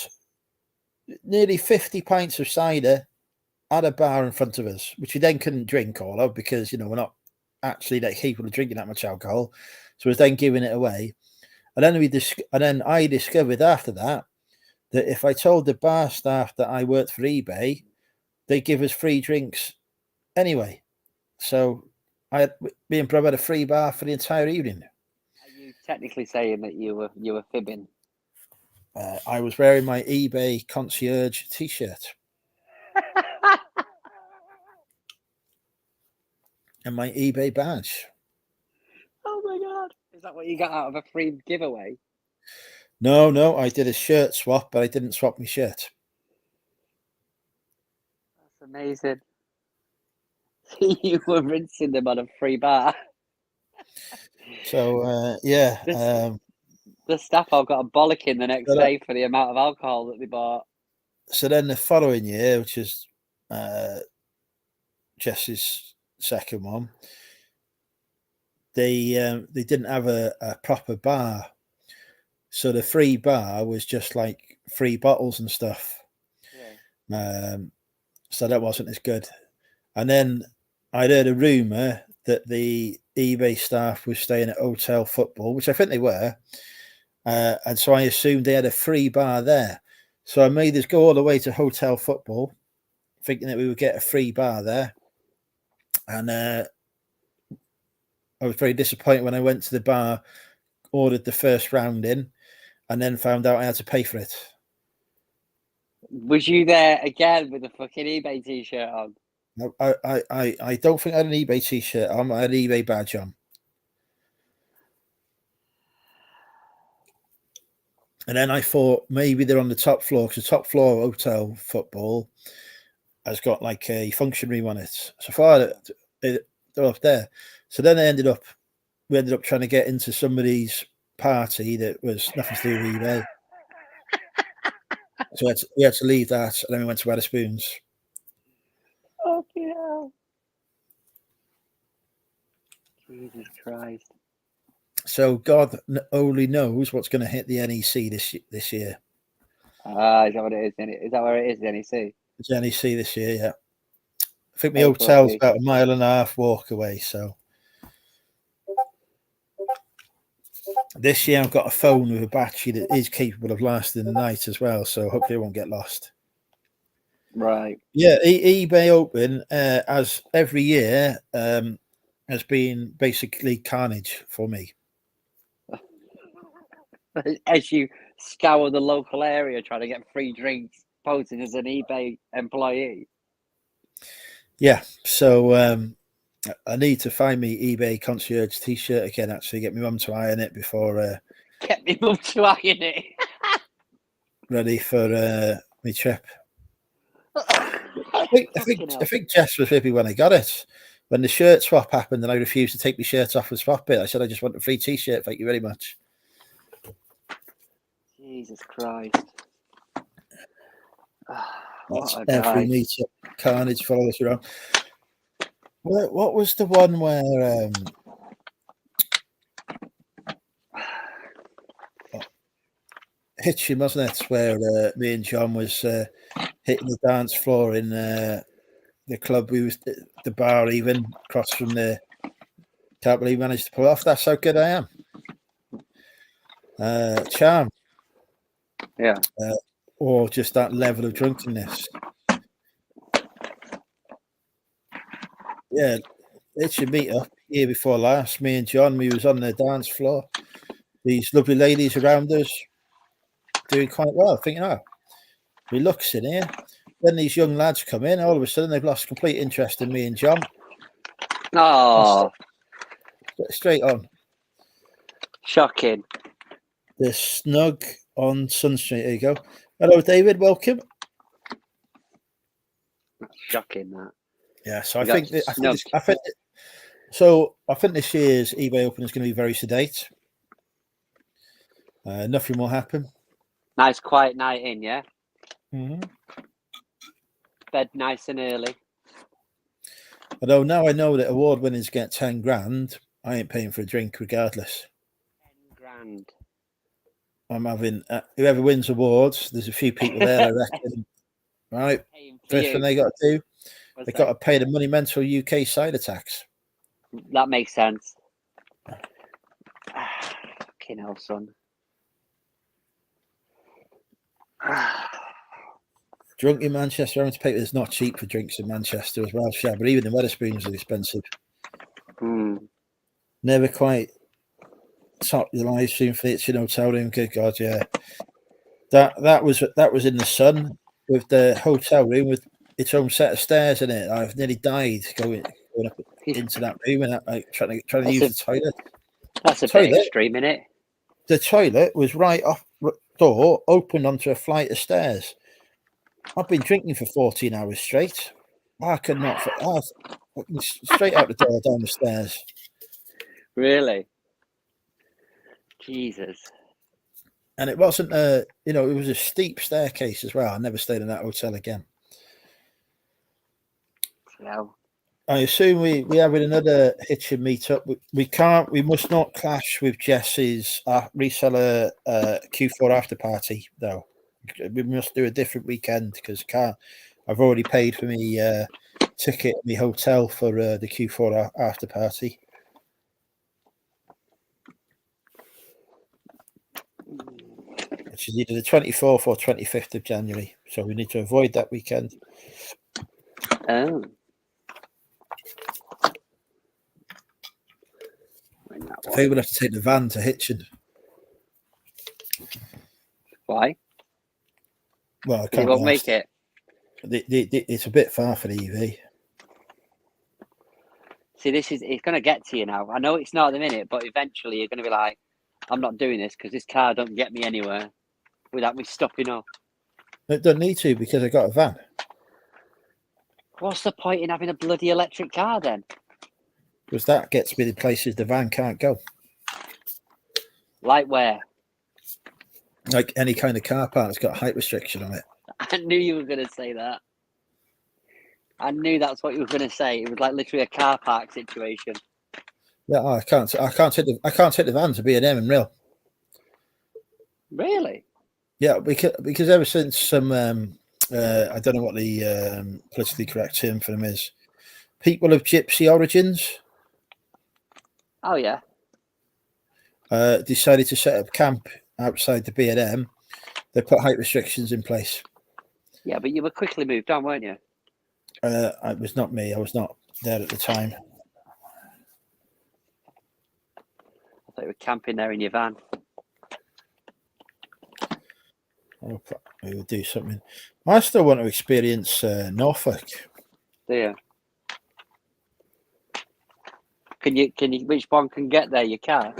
nearly 50 pints of cider at a bar in front of us, which we then couldn't drink all of because, we're not actually that capable of drinking that much alcohol. So I was then giving it away. And then I discovered after that if I told the bar staff that I worked for eBay, they give us free drinks anyway. So me and Bro had a free bar for the entire evening. Are you technically saying that you were fibbing? I was wearing my eBay concierge T-shirt. And my eBay badge. Oh my god! Is that what you got out of a free giveaway? No, I did a shirt swap, but I didn't swap my shirt. That's amazing. You were rinsing them on a free bar. So yeah. The staff all got a bollocking the next So day for the amount of alcohol that they bought. So then the following year, which is Jess's second one, they didn't have a proper bar, so the free bar was just like free bottles and stuff. Yeah. So that wasn't as good. And then I'd heard a rumor that the eBay staff was staying at Hotel Football, which I think they were, and so I assumed they had a free bar there. So I made us go all the way to Hotel Football, thinking that we would get a free bar there. And I was very disappointed when I went to the bar, ordered the first round in, and then found out I had to pay for it. Was you there again with a fucking eBay t-shirt on? I don't think I had an eBay t-shirt on. I had an eBay badge on. And then I thought maybe they're on the top floor, because the top floor of Hotel Football has got like a function room on it. So far, they're up there. So then we ended up trying to get into somebody's party that was nothing to do with eBay. So we had to leave that, and then we went to Wetherspoons. Oh yeah. Jesus Christ. So God only knows what's going to hit the NEC this year. Is that what it is? Is that where it is, the NEC? It's NEC this year, yeah. I think my April, hotel's about 1.5 miles walk away. So this year I've got a phone with a battery that is capable of lasting the night as well. So hopefully it won't get lost. Right. Yeah, eBay Open, as every year, has been basically carnage for me. As you scour the local area trying to get free drinks, posing as an eBay employee. Yeah, so I need to find me eBay concierge t-shirt again. Actually, get my mum to iron it before Get me mum to iron it. ready for my trip. I think Jess was with me when I got it. When the shirt swap happened, and I refused to take my shirt off and swap it, I said I just want a free t-shirt. Thank you very much. Jesus Christ. That's every meetup. Carnage follow us around. What was the one where Hitching, wasn't it? Where me and John was hitting the dance floor in the club. We was the bar even across from the. Can't believe we managed to pull off. That's how good I am. Charm. Yeah. Or just that level of drunkenness. Yeah, it's your meet up year before last. Me and John, we was on the dance floor. These lovely ladies around us doing quite well. Thinking, oh, we looks in here. Then these young lads come in. All of a sudden, they've lost complete interest in me and John. Oh, straight on. Shocking. The snug on Sun Street. There you go. Hello, David. Welcome. That's shocking. That. Yeah. So I think this year's eBay Open is going to be very sedate. Nothing will happen. Nice quiet night in, yeah. Mm-hmm. Bed nice and early. Although now I know that award winners get 10 grand, I ain't paying for a drink regardless. 10 grand. I'm having whoever wins awards. There's a few people there, I reckon. Right. First thing they got to do, they got to pay the monumental UK cider tax. That makes sense. Fucking hell, son. Drunk in Manchester, having to pay. It's not cheap for drinks in Manchester as well, Shab, but even the Wetherspoons are expensive. Never quite top the live stream for the Hitchin hotel room. Good God, yeah. That was in the sun with the hotel room with its own set of stairs in it. I've nearly died going up into that room and trying to use the toilet. That's a bit extreme, isn't it? The toilet was right off door, opened onto a flight of stairs. I've been drinking for 14 hours straight. I could not. Straight out the door, down the stairs. Really? Jesus. And it wasn't it was a steep staircase as well. I never stayed in that hotel again. Yeah. I assume we having another Hitchin meetup. We must not clash with Jess's reseller Q4 after party though. We must do a different weekend because I've already paid for me ticket, me hotel for the Q4 after party. Which is either the 24th or 25th of January. So we need to avoid that weekend. Oh. I think we'll have to take the van to Hitchin. Why? Well, I can't. You won't make it. It's a bit far for the EV. See, it's going to get to you now. I know it's not at the minute, but eventually you're going to be like, I'm not doing this because this car don't get me anywhere without me stopping off. It doesn't need to because I got a van. What's the point in having a bloody electric car then? Because that gets me to places the van can't go. Like where? Like any kind of car park that's got a height restriction on it. I knew you were going to say that. I knew that's what you were going to say. It was like literally a car park situation. Yeah, I can't take the van to B&M and Real. Really? Yeah, because ever since some I don't know what the politically correct term for them is. People of gypsy origins. Oh yeah. Decided to set up camp outside the B&M. They put height restrictions in place. Yeah, but you were quickly moved on, weren't you? It was not me. I was not there at the time. I thought you were camping there in your van. We would do something. I still want to experience Norfolk. Do you? Can you? Which one can get there? Your car?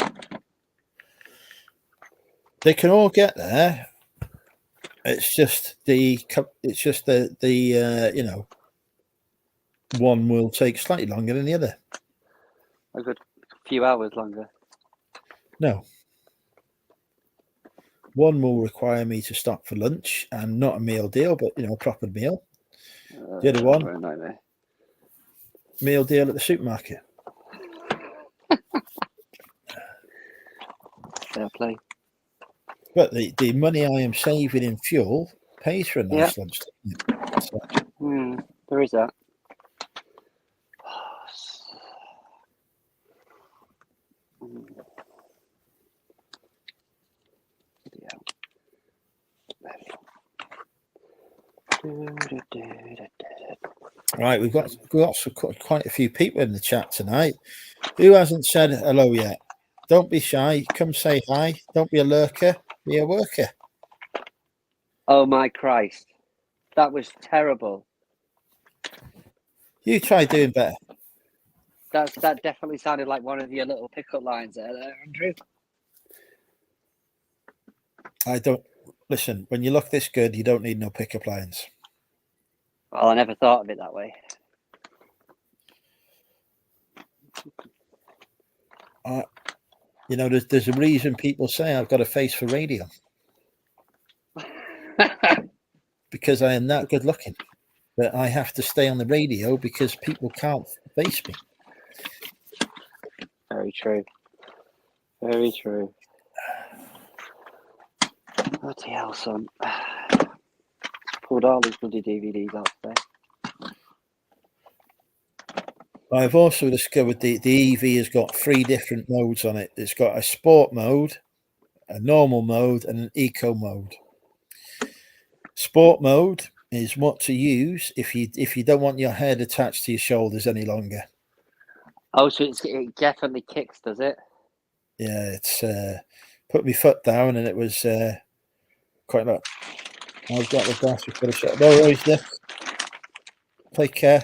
They can all get there. It's just the one will take slightly longer than the other. A good few hours longer. No. One will require me to stop for lunch and not a meal deal, but a proper meal. The other one, meal deal at the supermarket. Fair play. But the money I am saving in fuel pays for a nice lunch. So. There is that. Right, we've got quite a few people in the chat tonight. Who hasn't said hello yet? Don't be shy. Come say hi. Don't be a lurker. Be a worker. Oh my Christ, that was terrible. You try doing better. That definitely sounded like one of your little pickup lines there, Andrew. I don't listen. When you look this good, you don't need no pickup lines. Well, I never thought of it that way. There's a reason people say I've got a face for radio. Because I am that good looking. But I have to stay on the radio because people can't face me. Very true. Very true. Bloody hell, son. Pulled all these bloody DVDs out there. I've also discovered the EV has got 3 different modes on it. It's got a sport mode, a normal mode, and an eco mode. Sport mode is what to use if you don't want your head attached to your shoulders any longer. Oh, so it definitely kicks, does it? Yeah, it's put my foot down and it was quite a lot. I've got the glass before the shot. No worries, Nick. Take care.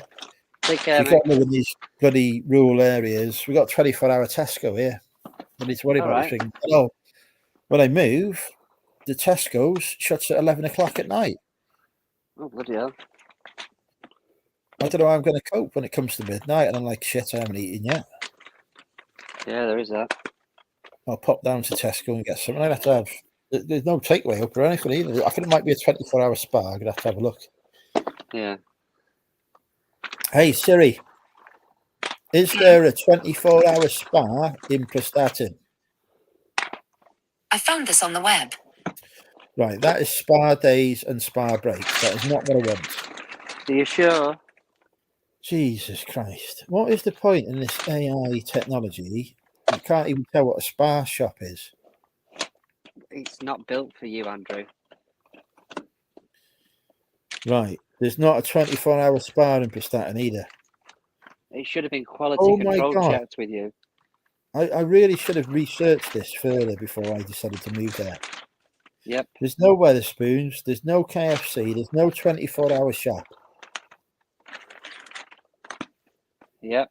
Take care, We mate. got in these bloody rural areas. We got 24-hour Tesco here. We need to worry about Alright. this thing. Oh, when I move, the Tesco's shuts at 11 o'clock at night. Oh, bloody hell. I don't know how I'm going to cope when it comes to midnight, and I'm like, shit, I haven't eaten yet. Yeah, there is that. I'll pop down to Tesco and get something. I'd have to have. There's no takeaway up or anything either. I think it might be a 24-hour spa. I'm gonna have to have a look. Yeah. Hey Siri, is there a 24-hour spa in Prestatyn? I found this on the web. Right, that is spa days and spa breaks. That is not what I want. Are you sure? Jesus Christ. What is the point in this AI technology? You can't even tell what a spa shop is. It's not built for you, Andrew. Right. There's not a 24-hour spa in Prestatyn either. It should have been quality Oh my control God. checked with you. I really should have researched this further before I decided to move there. Yep. There's no Weatherspoons. There's no KFC. There's no 24-hour shop. Yep.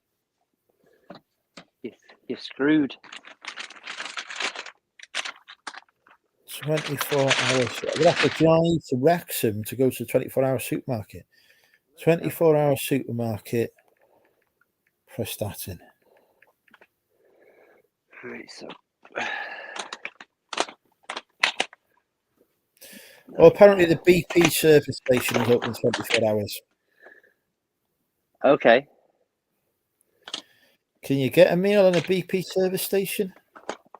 You're screwed. 24 hours. We'd have to drive to Wrexham to go to the 24-hour supermarket. 24-hour supermarket, Prestatyn. Right, so. Well, apparently the BP service station is open 24 hours. Okay. Can you get a meal in a BP service station?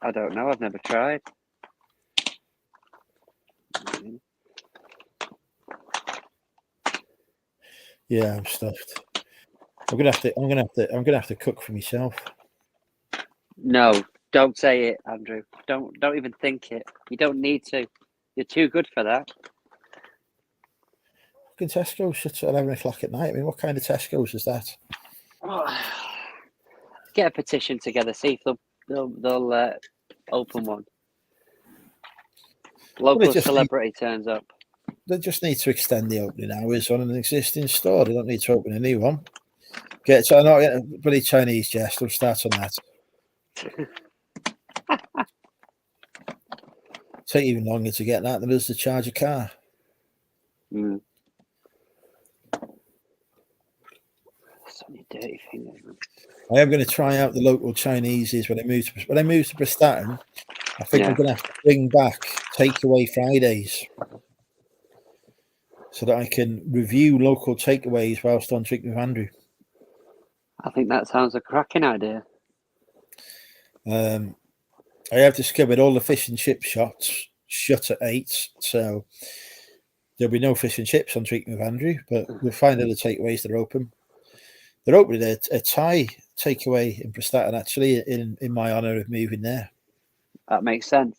I don't know. I've never tried. Yeah, I'm stuffed. I'm gonna have to cook for myself. No, don't say it, Andrew. Don't even think it. You don't need to. You're too good for that. Fucking Tesco shuts at 11 o'clock at night. I mean, what kind of Tesco's is that? Get a petition together. See if they'll open one. Local celebrity turns up. They just need to extend the opening hours on an existing store. They don't need to open a new one. Get a bloody Chinese jest. We'll start on that. Take even longer to get that than it does to charge a car. Mm. So many dirty fingers. I am going to try out the local Chineses when I move to Prestatyn. I think I'm going to have to bring back takeaway Fridays so that I can review local takeaways whilst on Drinking with Andrew. I think that sounds a cracking idea. I have discovered all the fish and chip shops shut at 8, so there'll be no fish and chips on Drinking with Andrew, but we'll find other takeaways that are open. They're opening a Thai takeaway in Prestatyn, actually, in my honour of moving there. That makes sense.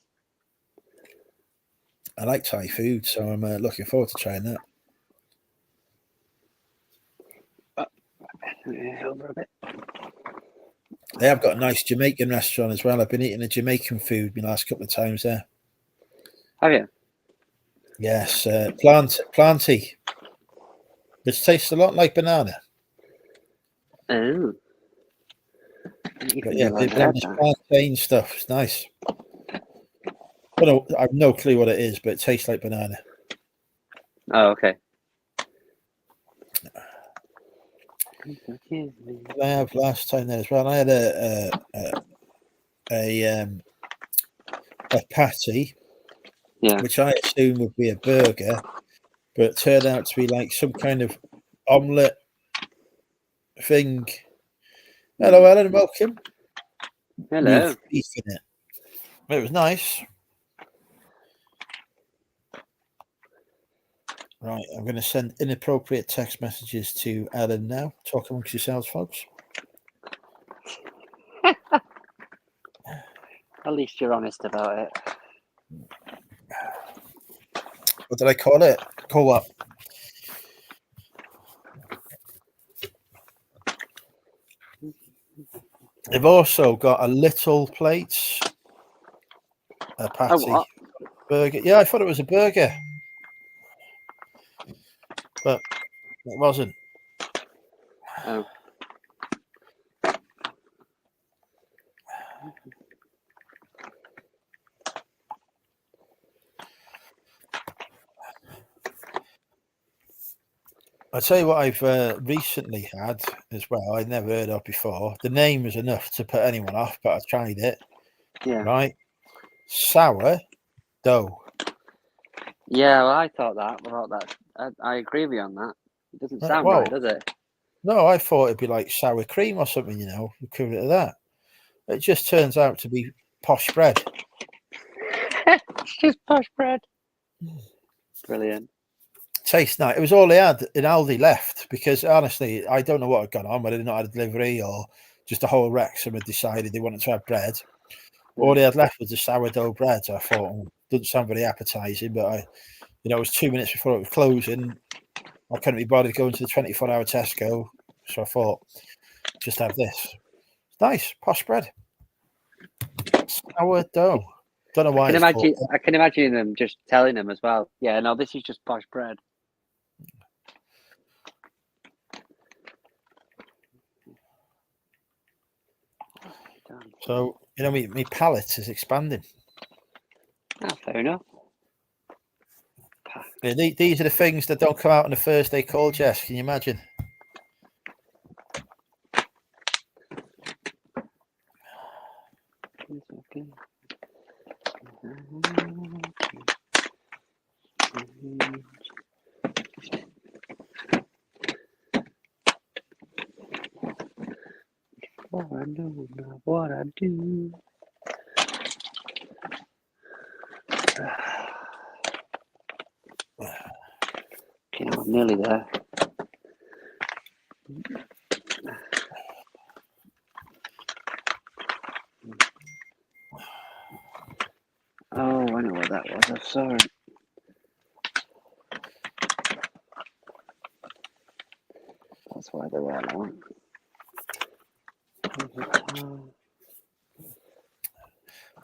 I like Thai food, so I'm looking forward to trying that. Over a bit. They have got a nice Jamaican restaurant as well. I've been eating a Jamaican food the last couple of times there. Have you? Yes, planty, which tastes a lot like banana. Oh. But yeah, this plantain stuff is nice. I have no clue what it is, but it tastes like banana. Oh, okay. I have last time there as well. I had a patty, which I assume would be a burger, but it turned out to be like some kind of omelette thing. Hello, Ellen, welcome. Hello. With beef in it. It was nice. Right, I'm going to send inappropriate text messages to Ellen now. Talk amongst yourselves, folks. At least you're honest about it. What did I call it? Call what? They've also got a little plate, a patty, burger. Yeah, I thought it was a burger, but it wasn't. Oh. I'll tell you what I've recently had as well. I'd never heard of before. The name was enough to put anyone off, but I tried it. Yeah. Right, sour dough. Yeah, well, I thought that. I agree with you on that. It doesn't sound Well, right, does it? no, I thought it'd be like sour cream or something, you know, equivalent of that. It just turns out to be posh bread. It's just posh bread. Brilliant. Tastes nice. It was all they had in Aldi left because honestly, I don't know what had gone on. Whether they not had a delivery or just a whole Wrexham had decided they wanted to have bread. All they had left was the sourdough bread. So I thought, doesn't sound very appetizing, but it was 2 minutes before it was closing. I couldn't be bothered going to the 24-hour Tesco, so I thought, just have this. It's nice, posh bread. Sourdough. Don't know why I can imagine them just telling them as well. Yeah, no, this is just posh bread. So, my palate is expanding. Oh, fair enough. Yeah, these are the things that don't come out on the first day call, Jess. Can you imagine? Oh, I know not what I do. I'm nearly there. Oh, I know what that was. I saw it. That's why they were on.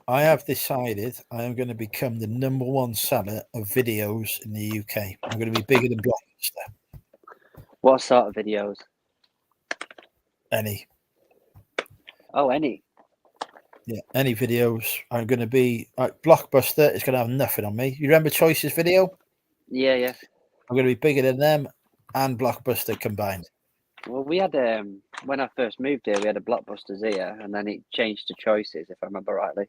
I have decided I am going to become the #1 seller of videos in the UK. I'm going to be bigger than Blockbuster. What sort of videos? Any. Oh, any. Yeah, any videos. I'm going to be like Blockbuster is going to have nothing on me. You remember Choices Video? Yeah. I'm going to be bigger than them and Blockbuster combined. Well, we had when I first moved here, we had a Blockbusters here, and then it changed to Choices, if I remember rightly.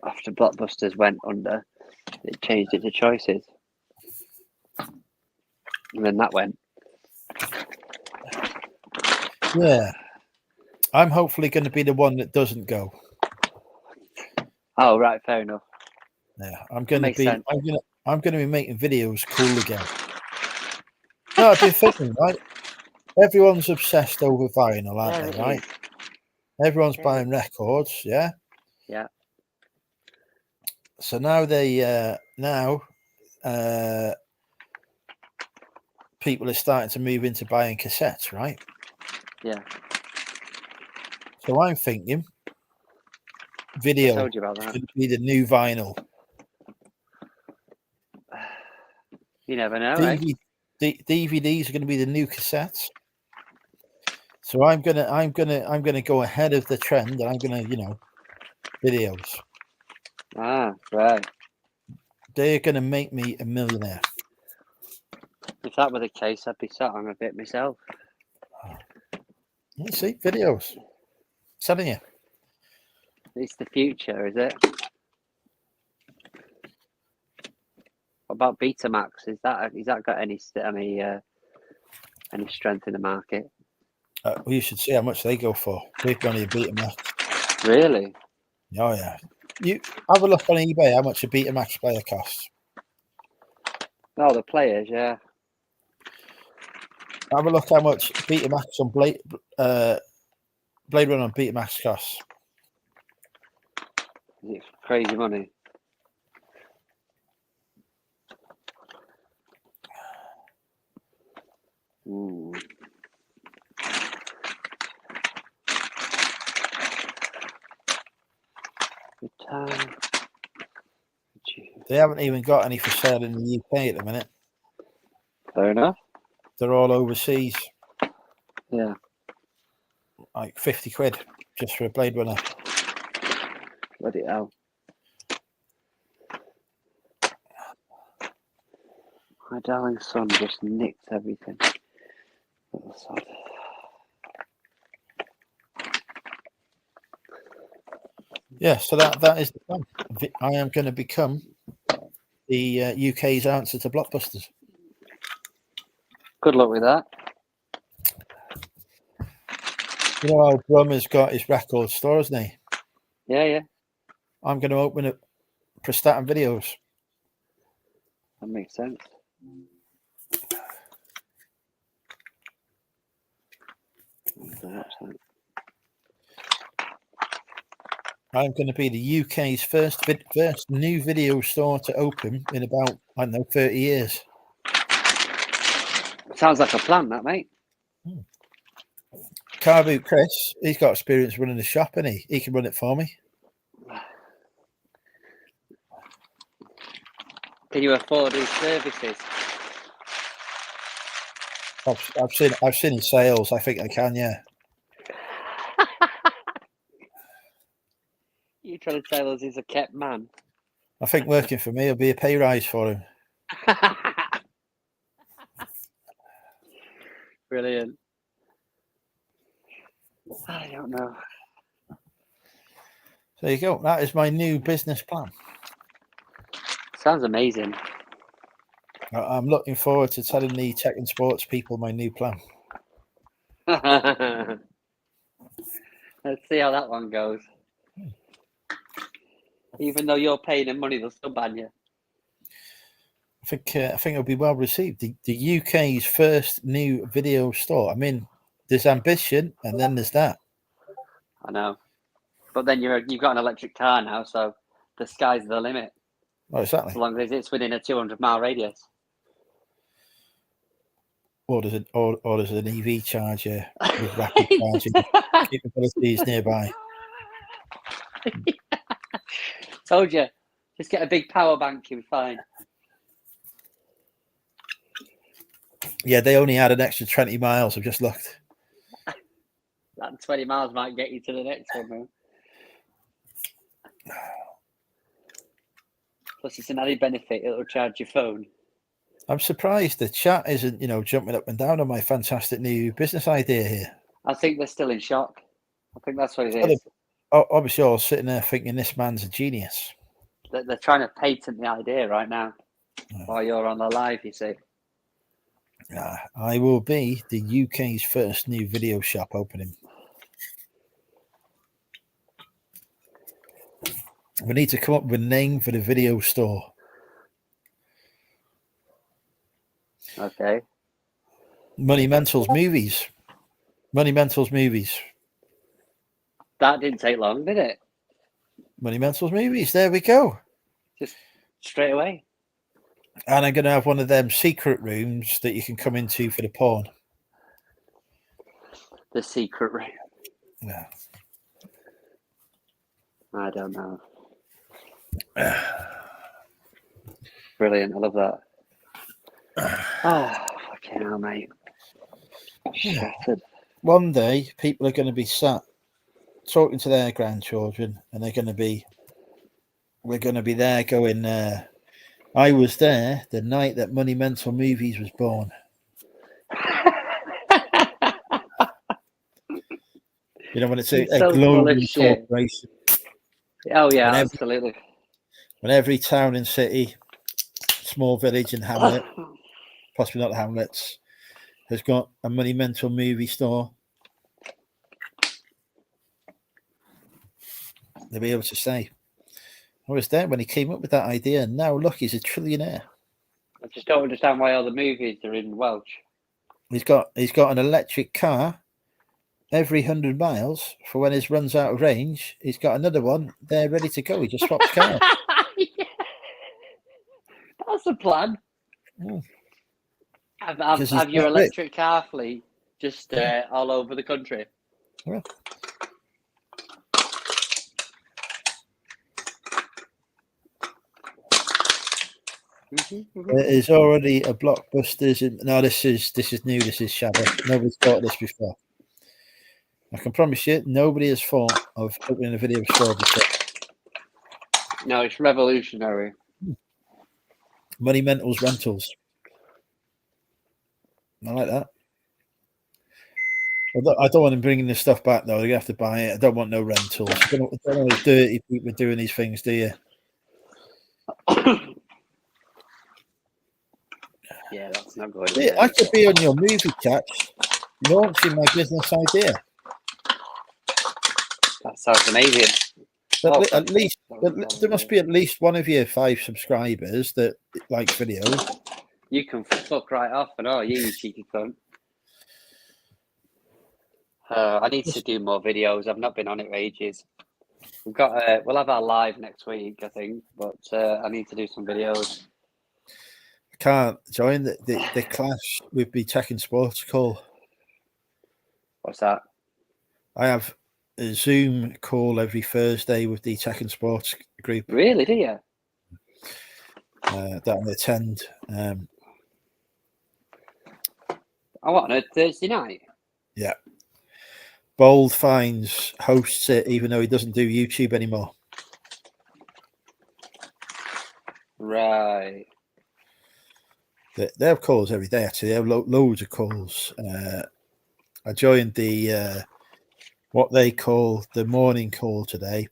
After Blockbusters went under, it changed it to Choices, and then that went. Yeah, I'm hopefully going to be the one that doesn't go. Oh, right, fair enough. Yeah, I'm going to Makes be. sense. I'm going to be making videos cool again. No, I've been thinking, right? Everyone's obsessed over vinyl, aren't they? Right? Everyone's buying records, yeah. Yeah. So now people are starting to move into buying cassettes, right? Yeah. So I'm thinking I video told you about is that. going to be the new vinyl. You never know, eh? DVDs are going to be the new cassettes. So I'm gonna go ahead of the trend, and I'm gonna, videos. Ah, right. They're gonna make me a millionaire. If that were the case, I'd be sat on a bit myself. You see, videos. I'm telling you. It's the future, is it? What about Betamax? Is that got any strength in the market? Well, you should see how much they go for. They've gone to Betamax. Really? Oh yeah. You have a look on eBay how much a Betamax player costs. Oh, the players, yeah. Have a look how much Betamax on Blade Runner on Betamax costs. It's crazy money. Good time. They haven't even got any for sale in the UK at the minute. Fair enough. They're all overseas. Yeah. Like 50 quid just for a Blade Runner. Bloody hell. My darling son just nicked everything. Little sod. Yeah, so that is the plan. I am going to become the UK's answer to Blockbusters. Good luck with that. You know how Brum has got his record store, hasn't he? Yeah, yeah. I'm going to open up Prestatyn Videos. That makes sense. Watch that. I'm going to be the UK's first new video store to open in about, I don't know, 30 years. Sounds like a plan, that, mate. Car Boot Chris, he's got experience running a shop, and he can run it for me. Can you afford his services? I've seen his sales. I think I can, yeah. You trying to tell us he's a kept man? I think working for me will be a pay rise for him. Brilliant. I don't know. There you go. That is my new business plan. Sounds amazing. I'm looking forward to telling the tech and sports people my new plan. Let's see how that one goes. Even though you're paying them money, they'll still ban you. I think it'll be well received. The UK's first new video store. I mean, there's ambition, and then there's that. I know, but then you've got an electric car now, so the sky's the limit. Oh, exactly. As long as it's within a 200-mile radius. Or there's an EV charger with rapid charging capabilities nearby. Told you, just get a big power bank, you'll be fine. Yeah, they only had an extra 20 miles. I've just looked. That 20 miles might get you to the next one, man. Plus, it's an added benefit. It'll charge your phone. I'm surprised the chat isn't, jumping up and down on my fantastic new business idea here. I think they're still in shock. I think that's what it is. Obviously, all sitting there thinking this man's a genius. They're trying to patent the idea right now while you're on the live, you see. I will be the UK's first new video shop opening. We need to come up with a name for the video store. Okay. Money Mentals Movies. Money Mentals Movies. That didn't take long, did it? Money Mentals Movies. There we go. Just straight away. And I'm going to have one of them secret rooms that you can come into for the porn. The secret room. Yeah. I don't know. Brilliant. I love that. Oh, fucking hell, mate. Shattered. One day, people are going to be sat talking to their grandchildren, and we're going to be there going, I was there the night that Money Mental Movies was born. When it's a global corporation. Oh, yeah, absolutely. When every town and city, small village and hamlet, possibly not the hamlets, has got a Money Mental movie store, they'll be able to say, I was there when he came up with that idea, and now look, he's a trillionaire. I just don't understand why all the movies are in Welsh. He's got an electric car every 100 miles for when his runs out of range. He's got another one there ready to go. He just swaps cars. Yeah. That's the plan. Mm. Have your electric car fleet just all over the country. Yeah. It is already a blockbusters. No, this is new. This is Shadow. Nobody's thought of this before. I can promise you, nobody has thought of opening a video store before. No, it's revolutionary. Money Mentals Rentals. I like that. I don't want them bringing this stuff back, though. They're going to have to buy it. I don't want no rentals. I don't want these dirty people doing these things, do you? Yeah, that's not good. Yeah, I could be on your movie chat launching my business idea. That sounds amazing. At least there must be at least one of your 5 subscribers that likes videos. You can fuck right off and all, you cheeky cunt. I need to do more videos. I've not been on it for ages. We'll have our live next week, I think, but I need to do some videos. I can't join the clash with the Tech and Sports call. What's that? I have a Zoom call every Thursday with the Tech and Sports group. Really, do you? That I attend. On a Thursday night? Yeah. Bold Finds hosts it, even though he doesn't do YouTube anymore. Right. They have calls every day, actually. They have loads of calls. I joined the what they call the morning call today,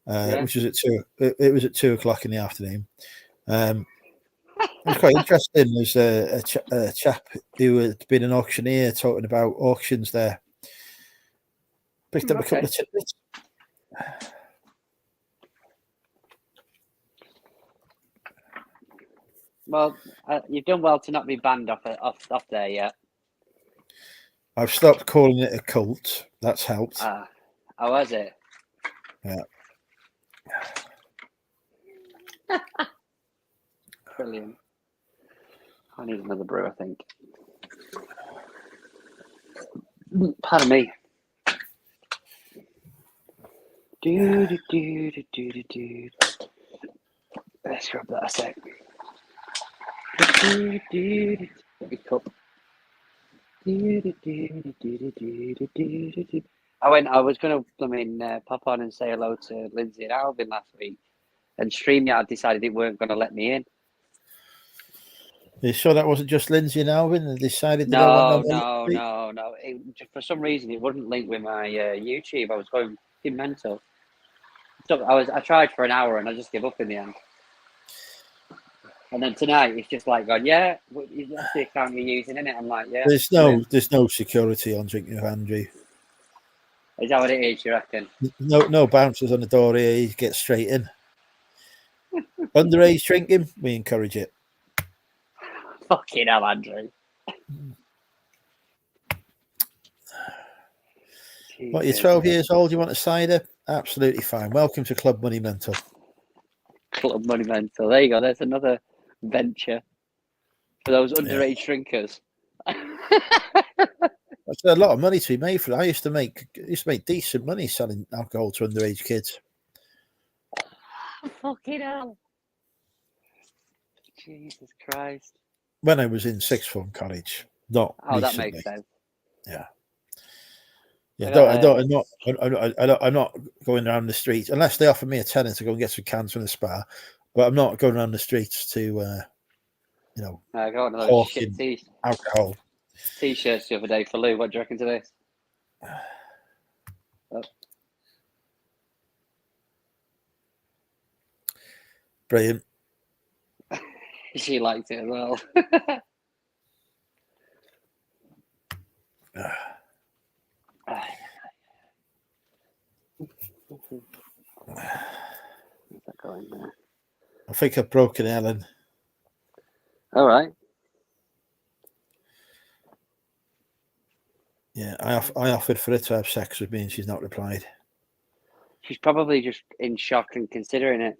which was at 2. It was at 2 o'clock in the afternoon. It was quite interesting. There's a chap who had been an auctioneer talking about auctions there. Picked up a couple of tidbits. Well, you've done well to not be banned off there yet. I've stopped calling it a cult. That's helped. How was it? Yeah. Brilliant. I need another brew, I think. Pardon me. Let's grab that a sec. Cup. I was going to, pop on and say hello to Lindsay and Alvin last week, and StreamYard decided it weren't going to let me in. You sure that wasn't just Lindsay and Alvin? They decided they No. For some reason, it wouldn't link with my YouTube. I was going mental. So I tried for an hour and I just gave up in the end. And then tonight it's just like gone, yeah, that's the account you're using, isn't it? I'm like, yeah. There's no security on Drinking with Andrew. Is that what it is, you reckon? No bouncers on the door here. You get straight in. Underage drinking, we encourage it. Fucking hell, Andrew. What, you're 12 years old, you want a cider? Absolutely fine. Welcome to Club Money Mental. Club Money Mental. There you go. There's another venture for those underage drinkers. That's a lot of money to be made for it. I used to make decent money selling alcohol to underage kids. Fucking hell. Jesus Christ. When I was in sixth form college, not recently. That makes sense. Yeah. Yeah, I'm not going around the streets unless they offer me a tenner to go and get some cans from the spa. But I'm not going around the streets to, go on to those shit alcohol. T-shirts the other day for Lou. What do you reckon to this? Brilliant. She liked it as well. Where's that going there? I think I've broken Ellen. All right. Yeah, I offered for her to have sex with me and she's not replied. She's probably just in shock and considering it.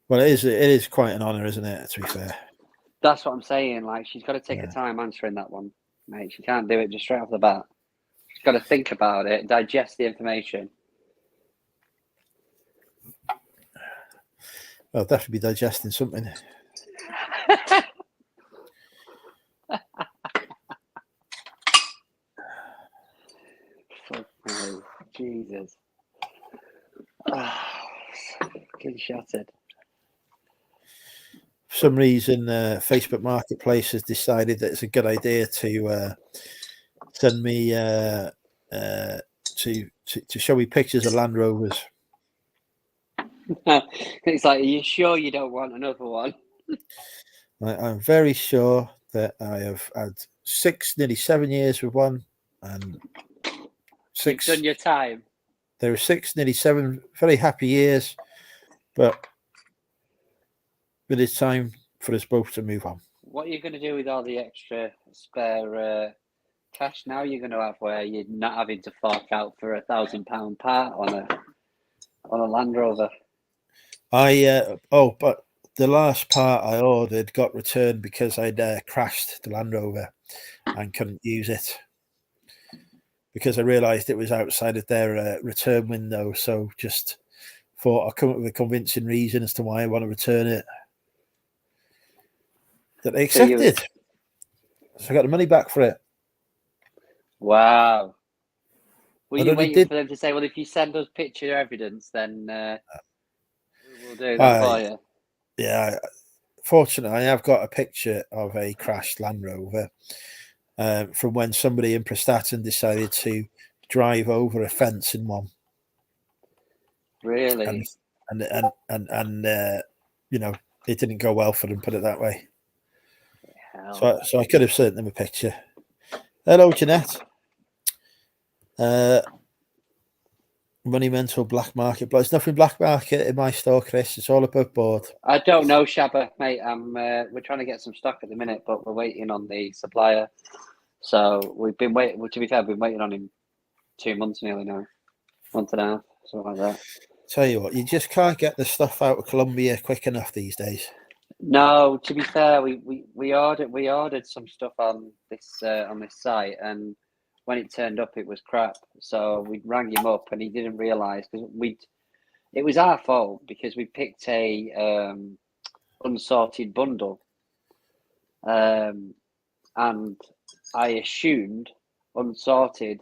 Well, it is quite an honour, isn't it, to be fair? That's what I'm saying. Like, she's got to take her time answering that one, mate. She can't do it just straight off the bat. She's got to think about it, digest the information. I'll definitely be digesting something. Oh, Jesus. Getting shattered. For some reason, Facebook Marketplace has decided that it's a good idea to send me to show me pictures of Land Rovers. It's like, are you sure you don't want another one? I'm very sure that I have had nearly 7 years with one, and You've done your time. There were 6, nearly 7 very happy years, but it is time for us both to move on. What are you going to do with all the extra spare cash now? You're going to have where you're not having to fork out for £1,000 part on a Land Rover. But the last part I ordered got returned because I'd crashed the Land Rover and couldn't use it because I realised it was outside of their return window. So just thought I'd come up with a convincing reason as to why I want to return it. That they accepted. So I got the money back for it. Wow. Were you waiting for them to say, well, if you send us picture evidence, then we'll do that for you? Yeah. Fortunately, I have got a picture of a crashed Land Rover from when somebody in Prestatyn decided to drive over a fence in one. Really? And you know, it didn't go well for them, put it that way. Hell. So I could have sent them a picture. Hello, Jeanette. Money mental black market, but there's nothing black market in my store, Chris. It's all above board. I don't know, Shabba, mate. We're trying to get some stock at the minute, but we're waiting on the supplier. So we've been waiting. To be fair, we've been waiting on him 2 months nearly now, month and a half, something like that. Tell you what, you just can't get the stuff out of Colombia quick enough these days. No, to be fair, we ordered some stuff on this site, and when it turned up, it was crap. So we rang him up, and he didn't realise because it was our fault because we picked a unsorted bundle, and I assumed unsorted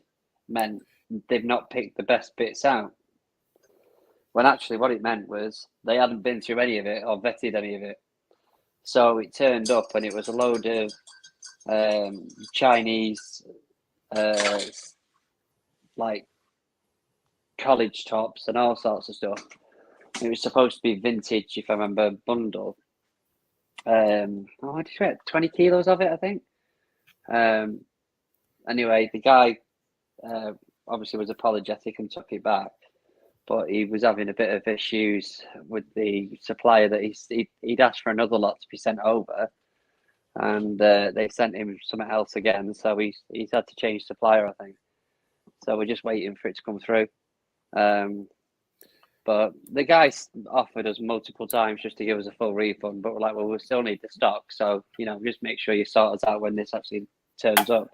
meant they've not picked the best bits out. When actually what it meant was they hadn't been through any of it or vetted any of it. So it turned up and it was a load of Chinese, like college tops and all sorts of stuff. It was supposed to be vintage, if I remember, bundle. What did you get? 20 kilos of it, I think. Anyway, the guy obviously was apologetic and took it back, but he was having a bit of issues with the supplier that he'd asked for another lot to be sent over, and they sent him something else again. So he's had to change supplier, I think. So we're just waiting for it to come through. But the guys offered us multiple times just to give us a full refund, but we're like, well, we still need the stock. So, just make sure you sort us out when this actually turns up.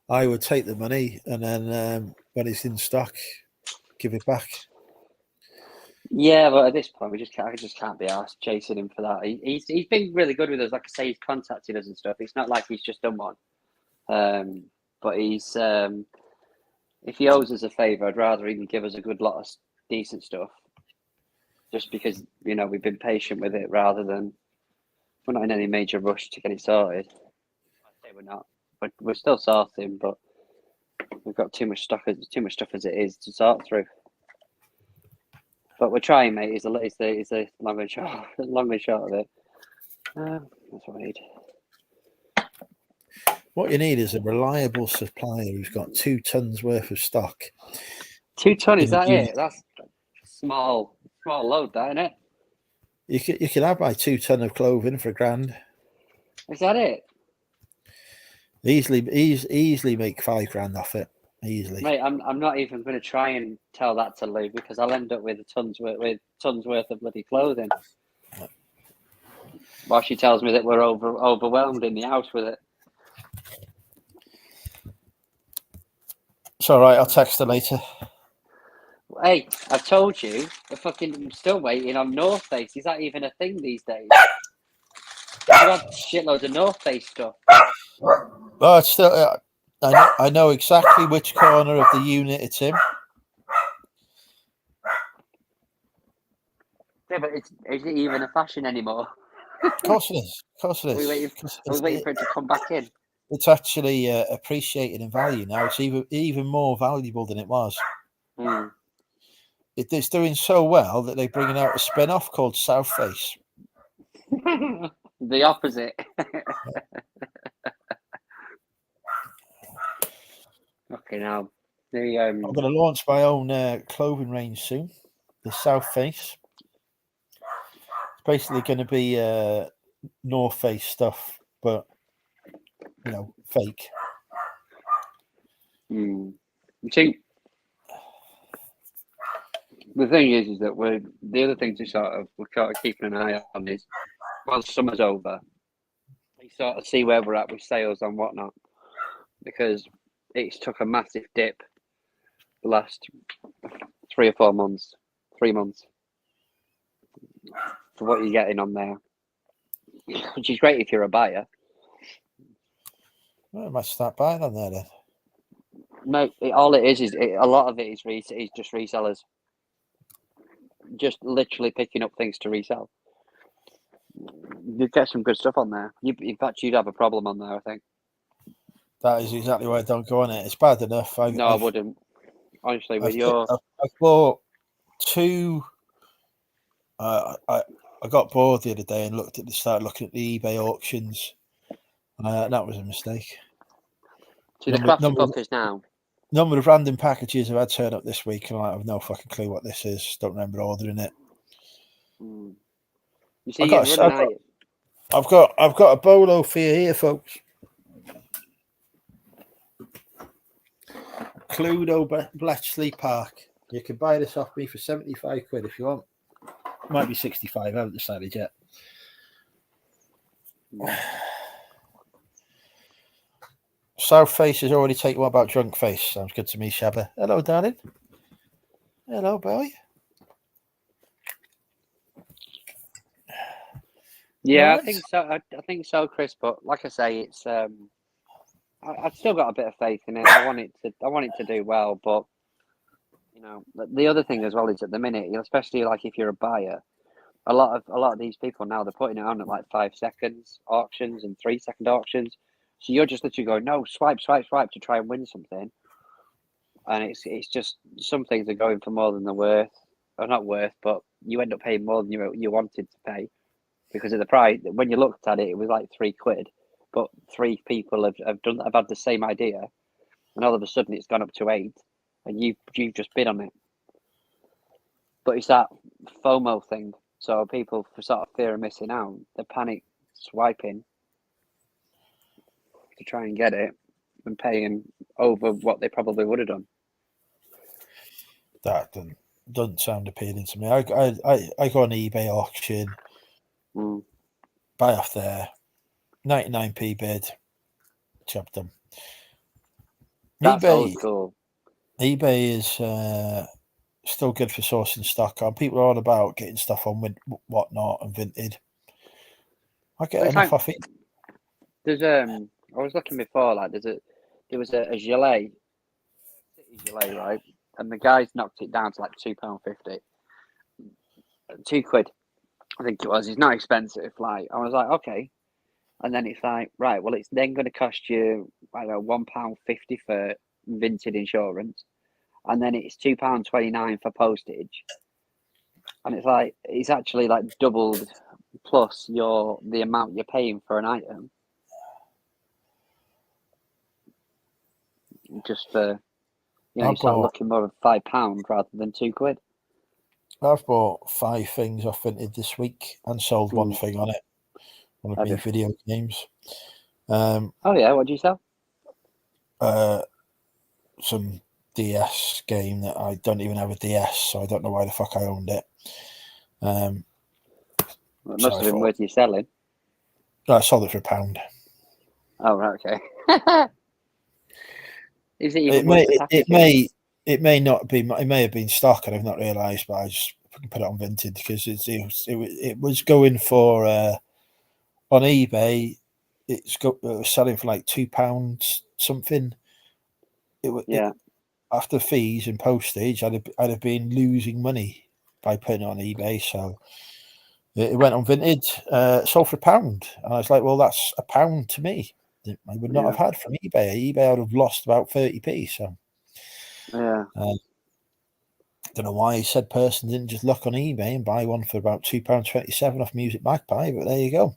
I would take the money and then when it's in stock, give it back. Yeah, but at this point, I just can't be asked chasing him for that. He's been really good with us. Like I say, he's contacted us and stuff. It's not like he's just done one. But he's if he owes us a favour, I'd rather he can give us a good lot of decent stuff. Just because we've been patient with it, rather than we're not in any major rush to get it sorted. I say we're not, but we're still sorting. But we've got too much stuff as it is to sort through. But we're trying, mate. It's the long and short of it. That's what I need. What you need is a reliable supplier who's got 2 tons worth of stock. 2 tons, is that it? That's small load, that, isn't it? You can have my 2 ton of clothing for £1,000. Is that it? Easily make £5,000 off it. Easily. Mate, I'm not even going to try and tell that to Lou because I'll end up with tons worth of bloody clothing. While she tells me that we're overwhelmed in the house with it. It's all right. I'll text her later. Hey, I've told you. I'm still waiting on North Face. Is that even a thing these days? I've had shitloads of North Face stuff. Oh, it's still. I know exactly which corner of the unit it's in. Yeah, but is it even a fashion anymore? Of course it is. Of course it Are we waiting? is. Are we waiting for it to come back in? It's actually appreciated in value now. It's even more valuable than it was. Mm. It's doing so well that they're bringing out a spin-off called South Face. The opposite. Okay, now I'm going to launch my own clothing range soon. The South Face. It's basically going to be North Face stuff, but fake. You see, the thing is that the other thing we're sort of keeping an eye on is once summer's over, we sort of see where we're at with sales and whatnot, because it's took a massive dip the last 3 or 4 months, 3 months, for what you're getting on there, which is great if you're a buyer. Well, I might start buying on there then. No, all it is a lot of it is just resellers, just literally picking up things to resell. You'd get some good stuff on there. In fact, you'd have a problem on there, I think. That is exactly why I don't go on it. It's bad enough. I wouldn't. Honestly, I bought 2. I got bored the other day and started looking at the eBay auctions. That was a mistake. To the crafty fuckers now. Number of random packages I've had turn up this week, and I have no fucking clue what this is. Don't remember ordering it. You see, I've got a bolo for you here, folks. Cluedo Bletchley Park. You can buy this off me for 75 quid if you want. Might be 65. I haven't decided yet. South Face has already taken. What about Drunk Face? Sounds good to me, Shabba. Hello, darling. Hello, boy. Yeah, right. I think so, Chris. But like I say, it's I've still got a bit of faith in it. I want it to do well, but the other thing as well is at the minute, especially like if you're a buyer, a lot of these people now they're putting it on at like 5 seconds auctions and 3 second auctions. So you're just literally going, no, swipe to try and win something, and it's just some things are going for more than they're worth, or not worth, but you end up paying more than you wanted to pay because of the price. When you looked at it, it was like £3, but 3 people have had the same idea, and all of a sudden it's gone up to 8, and you've just bid on it. But it's that FOMO thing. So people, for sort of fear of missing out, they panic swiping to try and get it and paying over what they probably would have done. That doesn't sound appealing to me. I go on eBay auction, buy off there, 99p bid, job done. That's old school. eBay is still good for sourcing stock on. People are all about getting stuff on whatnot and Vinted. I get enough off it. There's I was looking before, like there was a gilet, city gilet, right? And the guys knocked it down to like £2.50, £2, I think it was. It's not expensive. Like I was like, okay, and then it's like, right, well, it's then going to cost you, I don't know, £1.50 for Vinted insurance, and then it's £2.29 for postage, and it's like it's actually like doubled plus the amount you're paying for an item, just for you start looking more of £5 rather than £2. I've bought 5 things off Vinted this week and sold one thing on it. One of my video games. Oh yeah, what did you sell? Some DS game that I don't even have a DS, so I don't know why the fuck I owned it. Well, it must have been worth you selling. I sold it for £1. Oh right, okay. Is it even worth it may it may not be. It may have been stock, and I've not realised, but I just put it on Vinted because it was going for on eBay. It was selling for like £2 something. Yeah. After fees and postage, I'd have been losing money by putting it on eBay. So it went on Vinted, sold for £1, and I was like, well, that's £1 to me. I would not have had from eBay. eBay, I would have lost about 30p. So Yeah. don't know why said person didn't just look on eBay and buy one for about £2.27 off Music Magpie, but there you go.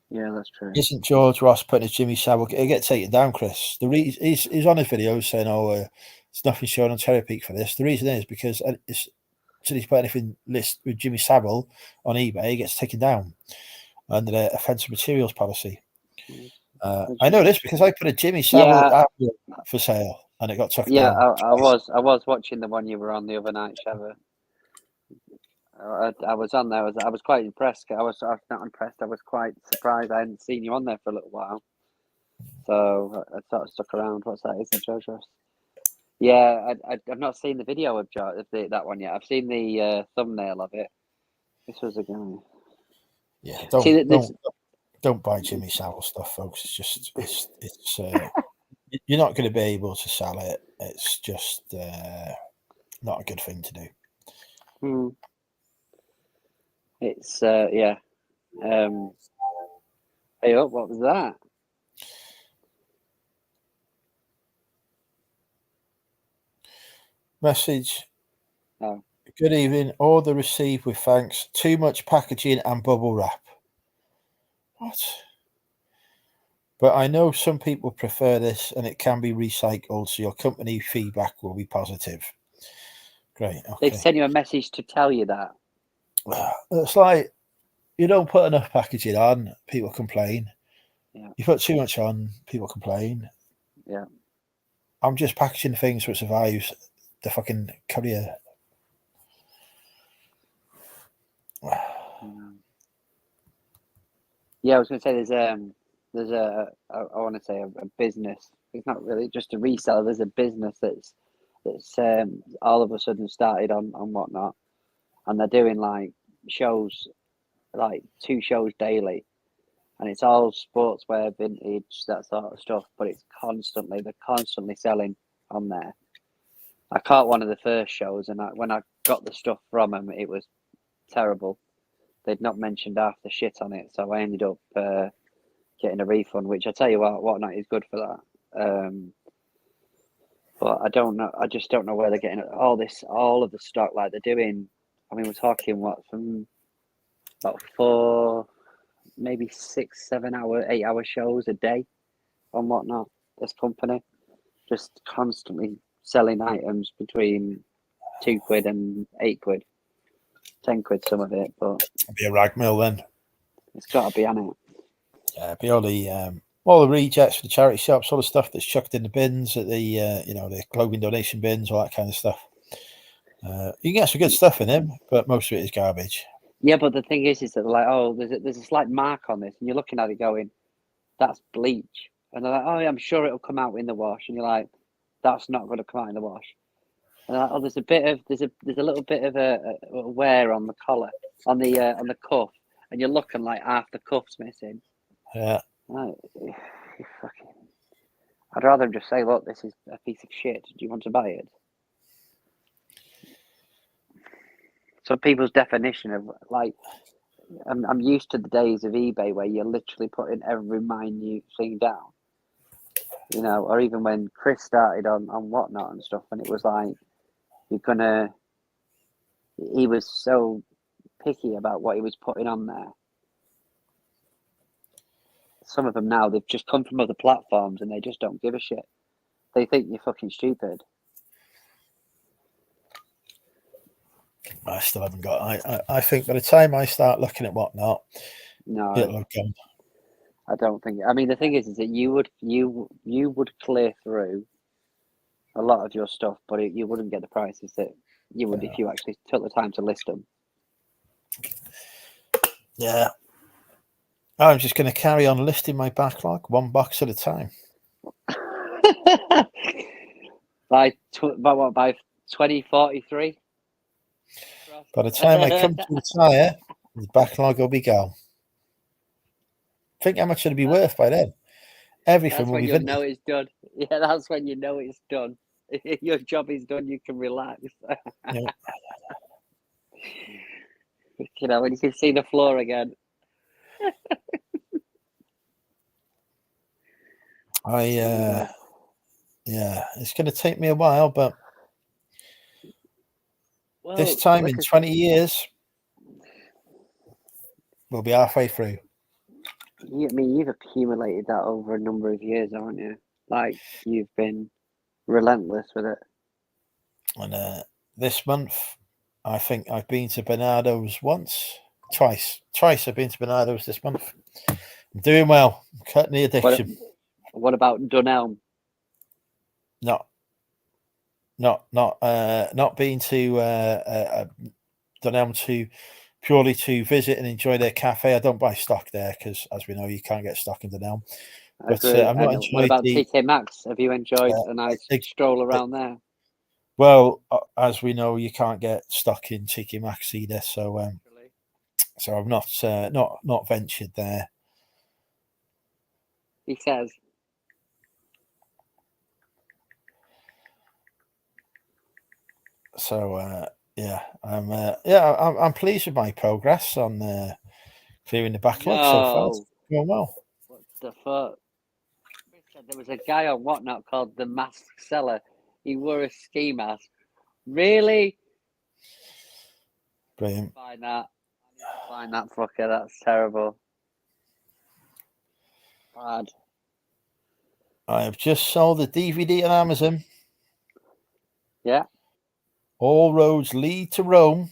Yeah, that's true. Isn't George Ross putting his Jimmy Savile? He'll get taken down, Chris. The reason he's on his video saying, "Oh, there's nothing shown on Terror Peak for this." The reason is because he's put anything list with Jimmy Savile on eBay, he gets taken down under the offensive materials policy. I know this because I put a Jimmy Savile album for sale and it got taken down. I was watching the one you were on the other night, Trevor. I was on there. I was quite impressed. I was not impressed. I was quite surprised. I hadn't seen you on there for a little while, so I sort of stuck around. What's that? Isn't it George Ross? Yeah, I've not seen the video of that one yet. I've seen the thumbnail of it. This was a guy. Yeah, don't buy Jimmy Savile stuff, folks. It's just it's you're not going to be able to sell it. It's just not a good thing to do. It's yeah. Hey up, what was that? Message. Oh. Good evening. Order received with thanks. Too much packaging and bubble wrap. What? But I know some people prefer this and it can be recycled, so your company feedback will be positive. Great. Okay. They've sent you a message to tell you that. It's like you don't put enough packaging on, people complain. Yeah. You put too much on, people complain. Yeah. I'm just packaging things so it survives the fucking courier. Yeah, I was going to say there's I want to say a business. It's not really just a reseller. There's a business that's all of a sudden started on Whatnot, and they're doing like shows, like 2 shows daily, and it's all sportswear, vintage, that sort of stuff. But they're constantly selling on there. I caught one of the first shows, and when I got the stuff from them, it was terrible. They'd not mentioned half the shit on it, so I ended up getting a refund. Which I tell you what, Whatnot is good for that. But I don't know. I just don't know where they're getting all of the stock. Like they're doing. I mean, we're talking from about 4, maybe 6, 7 hour, 8 hour shows a day on Whatnot. This company just constantly selling items between £2 and £8, £10 some of it, but It'll be a rag mill then. It's got to be on it. Yeah, be all the rejects for the charity shops, all the stuff that's chucked in the bins at the the clothing donation bins, all that kind of stuff. You can get some good stuff in them, but most of it is garbage. Yeah, but the thing is that they're like, oh, there's a slight mark on this, and you're looking at it going, that's bleach, and they're like, oh, yeah, I'm sure it'll come out in the wash, and you're like, that's not going to come out in the wash. And they're like, oh, there's a little bit of a wear on the collar, on the cuff, and you're looking like half the cuff's missing. Yeah. Like, I'd rather them just say, look, this is a piece of shit. Do you want to buy it? So people's definition of like, I'm used to the days of eBay where you're literally putting every minute thing down, or even when Chris started on Whatnot and stuff, and it was like, he was so picky about what he was putting on there. Some of them now, they've just come from other platforms and they just don't give a shit. They think you're fucking stupid. I still haven't got. I think by the time I start looking at Whatnot, no, it'll have gone. I don't think. I mean, the thing is that you would clear through a lot of your stuff, but you wouldn't get the prices that you would if you actually took the time to list them. Yeah, I'm just going to carry on listing my backlog one box at a time. by 2043. By the time I come to retire, the backlog will be gone. Think how much it'll be worth by then. Everything That's will when be you'll vintage. know it's done. Yeah, that's when you know it's done. Your job is done. You can relax. Yeah. You know, when you can see the floor again. Yeah, it's going to take me a while, but this time in 20 years, we'll be halfway through. I mean, you've accumulated that over a number of years, haven't you? Like, you've been relentless with it. And this month, I think I've been to Bernardo's twice. I've been to Bernardo's this month. I'm doing well. I'm cutting the addiction. What about Dunelm? Not being to Dunelm purely to visit and enjoy their cafe. I don't buy stock there because, as we know, you can't get stock in Dunelm. But I've not enjoyed. What about TK Maxx? Have you enjoyed a nice stroll around there? Well, as we know, you can't get stock in TK Maxx either, so I've not ventured there. He says. So I'm pleased with my progress on clearing the backlog so far. It's going well. What the fuck? There was a guy on Whatnot called the Masked Seller. He wore a ski mask. Really? Brilliant. I need to find that fucker. That's terrible. Bad. I have just sold the DVD on Amazon. Yeah. All roads lead to Rome.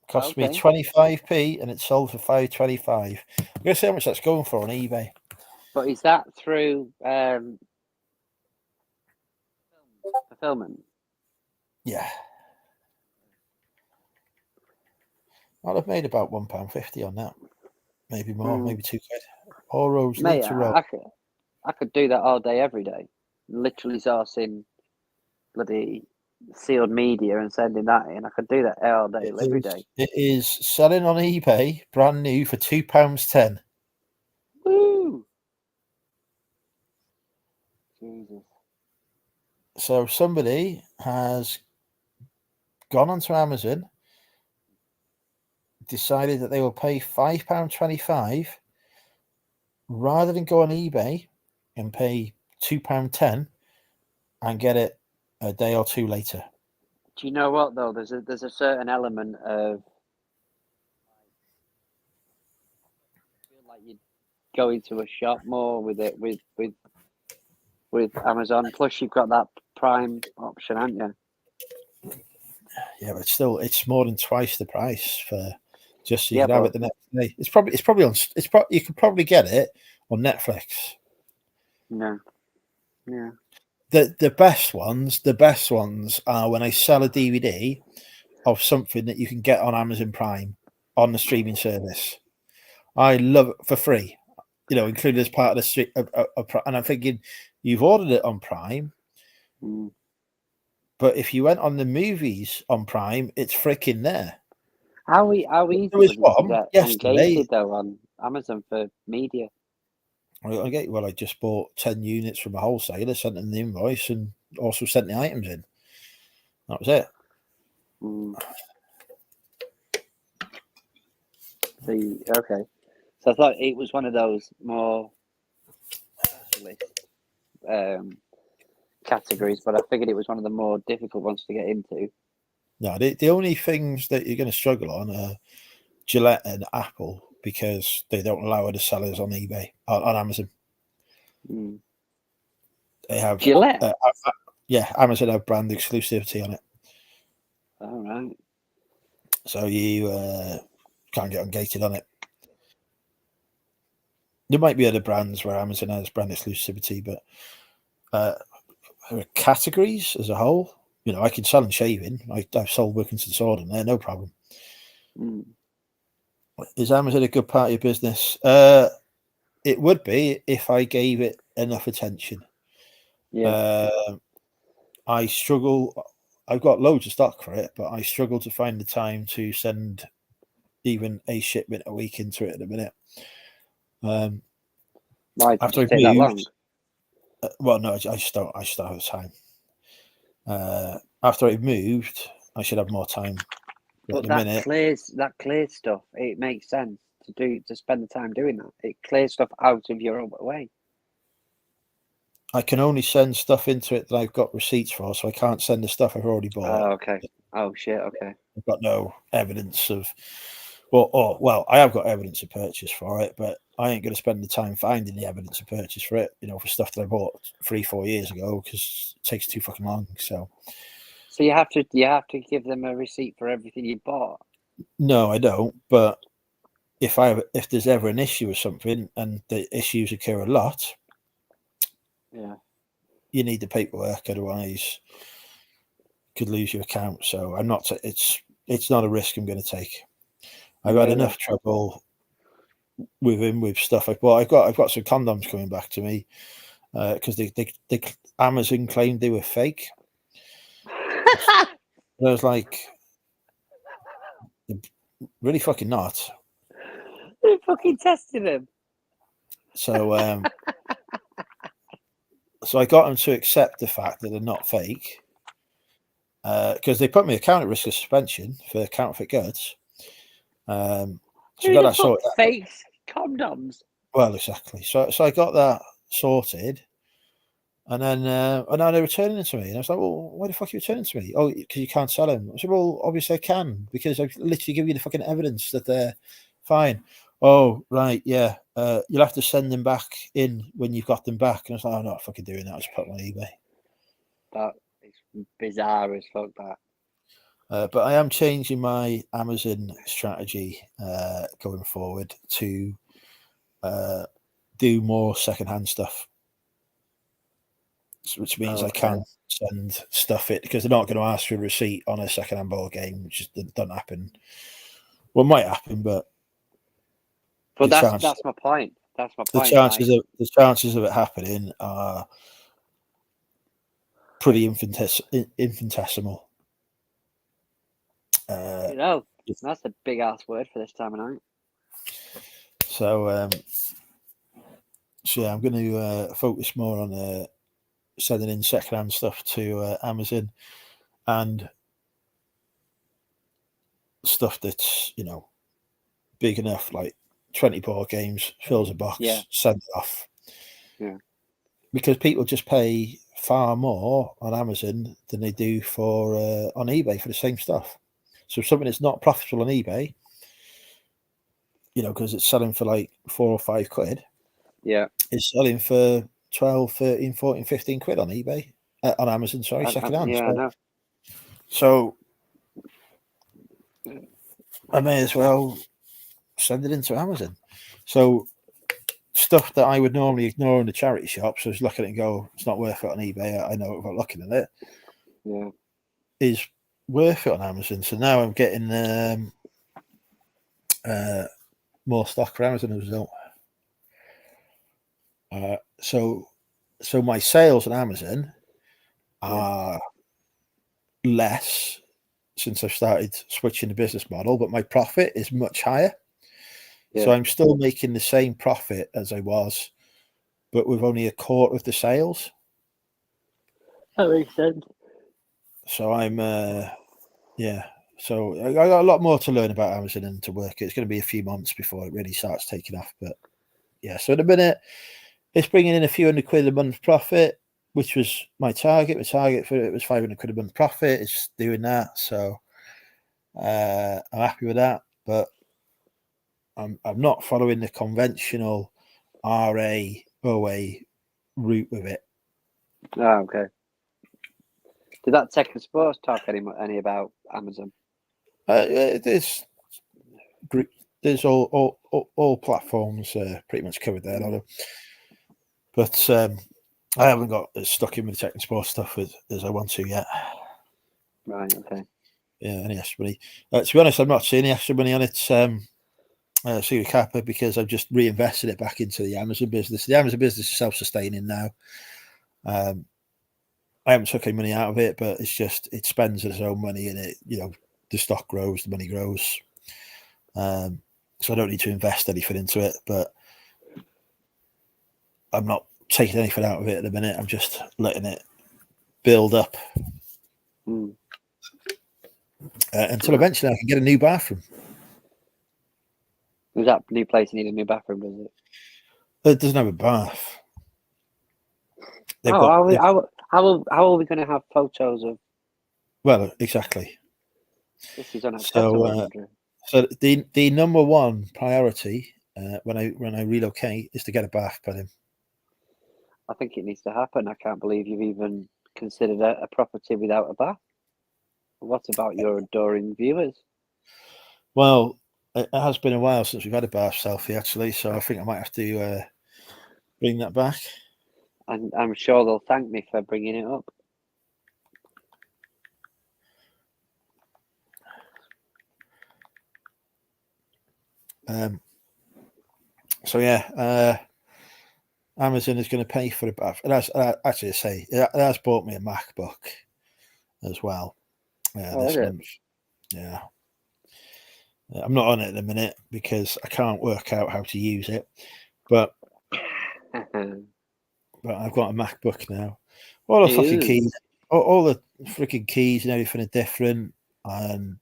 Cost me 25p and it's sold for $5.25. I'm going to see how much that's going for on eBay. But is that through fulfillment? Yeah. I'd have made about £1.50 on that. Maybe more, maybe £2. All roads lead to Rome. I could do that all day, every day. Literally sourcing bloody sealed media and sending that in. I could do that all day, every day. It is selling on eBay, brand new, for £2.10. Woo! Jesus. So somebody has gone onto Amazon, decided that they will pay £5.25 rather than go on eBay and pay £2.10 and get it a day or two later. Do you know what though? There's a certain element of feel like you go into a shop more with it with Amazon. Plus, you've got that Prime option, haven't you? Yeah, but still, it's more than twice the price for just so you can have it the next day. It's probably on. You could probably get it on Netflix. No. Yeah. The best ones are when I sell a DVD of something that you can get on Amazon Prime on the streaming service. I love it for free, included as part of the stream. And I'm thinking, you've ordered it on Prime, but if you went on the movies on Prime, it's freaking there. How easy was it to get engaged though on Amazon for media? I just bought 10 units from a wholesaler, sent them the invoice, and also sent the items in. That was it. Okay. So I thought it was one of those more specialist categories, but I figured it was one of the more difficult ones to get into. No, the only things that you're going to struggle on are Gillette and Apple, because they don't allow other sellers on eBay, on Amazon. They have Gillette. Amazon have brand exclusivity on it. All right. So you can't get ungated on it. There might be other brands where Amazon has brand exclusivity, but categories as a whole, I can sell and shaving. I've sold Wilkinson's sword in there, no problem. Is Amazon a good part of your business? It would be if I gave it enough attention. Yeah. I struggle. I've got loads of stock for it, but I struggle to find the time to send even a shipment a week into it at the minute. Why did After it I've take that long? moved, well, no, I just don't have the time. After I've moved, I should have more time. But But at the minute, that clears stuff. It makes sense to spend the time doing that. It clears stuff out of your own way. I can only send stuff into it that I've got receipts for, so I can't send the stuff I've already bought. Oh, okay. Oh shit. Okay. I've got no evidence of, well, I have got evidence of purchase for it, but I ain't going to spend the time finding the evidence of purchase for it, for stuff that I bought 3-4 years ago, because it takes too fucking long. So you have to give them a receipt for everything you bought. No, I don't. But if there's ever an issue with something, and the issues occur a lot, Yeah. you need the paperwork, otherwise could lose your account. So I'm not. It's not a risk I'm going to take. I've had enough trouble with stuff I bought. I've got some condoms coming back to me because they Amazon claimed they were fake. I was like, really fucking not. They fucking tested them. So so I got them to accept the fact that they're not fake. Because they put me account at risk of suspension for counterfeit goods. So Who got the that sorted. fuck fakes condoms? Well, exactly. So I got that sorted, and then now they're returning it to me, and I was like, "Well, why the fuck are you returning to me? Oh, because you can't sell them." I said, "Well, obviously I can, because I've literally given you the fucking evidence that they're fine." Oh, right, yeah. You'll have to send them back in when you've got them back. And I was like, "I'm not fucking doing that. I'll just put them on eBay." That is bizarre as fuck. That. But I am changing my Amazon strategy going forward to do more secondhand stuff, which means I can send stuff it, because they're not going to ask for a receipt on a secondhand ball game, which just doesn't happen. Well, it might happen, but that's my point. That's my point. The chances of it happening are pretty infinitesimal. That's a big ass word for this time of night. So yeah, I'm going to focus more on sending in secondhand stuff to Amazon, and stuff that's big enough, like 20 board games, fills a box, send it off. Yeah. Because people just pay far more on Amazon than they do for on eBay for the same stuff. So something that's not profitable on eBay, because it's selling for like 4 or 5 quid. Yeah. It's selling for 12, 13, 14, 15 quid on eBay, on Amazon, sorry, secondhand. Yeah, I know. So I may as well send it into Amazon. So stuff that I would normally ignore in the charity shops, I was looking at it and go, it's not worth it on eBay. I know without looking at it. Yeah. Is worth it on Amazon. So now I'm getting more stock for Amazon as a result. So my sales on Amazon are less since I've started switching the business model, but my profit is much higher. So I'm still making the same profit as I was, but with only a quarter of the sales. That makes sense. So I'm so I got a lot more to learn about Amazon and to work it. It's going to be a few months before it really starts taking off, but yeah. So at the minute, it's bringing in a few hundred quid a month profit, which was my target. My target for it was 500 quid a month profit. It's doing that, so I'm happy with that. But I'm not following the conventional RA OA route with it. Oh, okay. Did that Tech and Sports talk any about Amazon? There's all platforms pretty much covered there, but I haven't got as stuck in with the Tech and Sports stuff as I want to yet. Right. Okay. Yeah, any extra money. To be honest, I'm not seeing any extra money on it. Siri Kappa, because I've just reinvested it back into the Amazon business. The Amazon business is self-sustaining now. I haven't took any money out of it, but it's just it spends its own money in it. The stock grows, the money grows. So I don't need to invest anything into it, but I'm not taking anything out of it at the minute. I'm just letting it build up until eventually I can get a new bathroom. Does that new place need a new bathroom, does it? It doesn't have a bath. How are we going to have photos of? Well, exactly. This is unacceptable. So the number one priority when I relocate is to get a bath put in. I think it needs to happen. I can't believe you've even considered a property without a bath. What about your adoring viewers? Well, it has been a while since we've had a bath selfie, actually, so I think I might have to bring that back. And I'm sure they'll thank me for bringing it up. So yeah, Amazon is going to pay for the bath. It has bought me a MacBook as well this month. Yeah. I'm not on it at the minute because I can't work out how to use it, but I've got a MacBook now. All the fucking keys, all the freaking keys and everything are different, and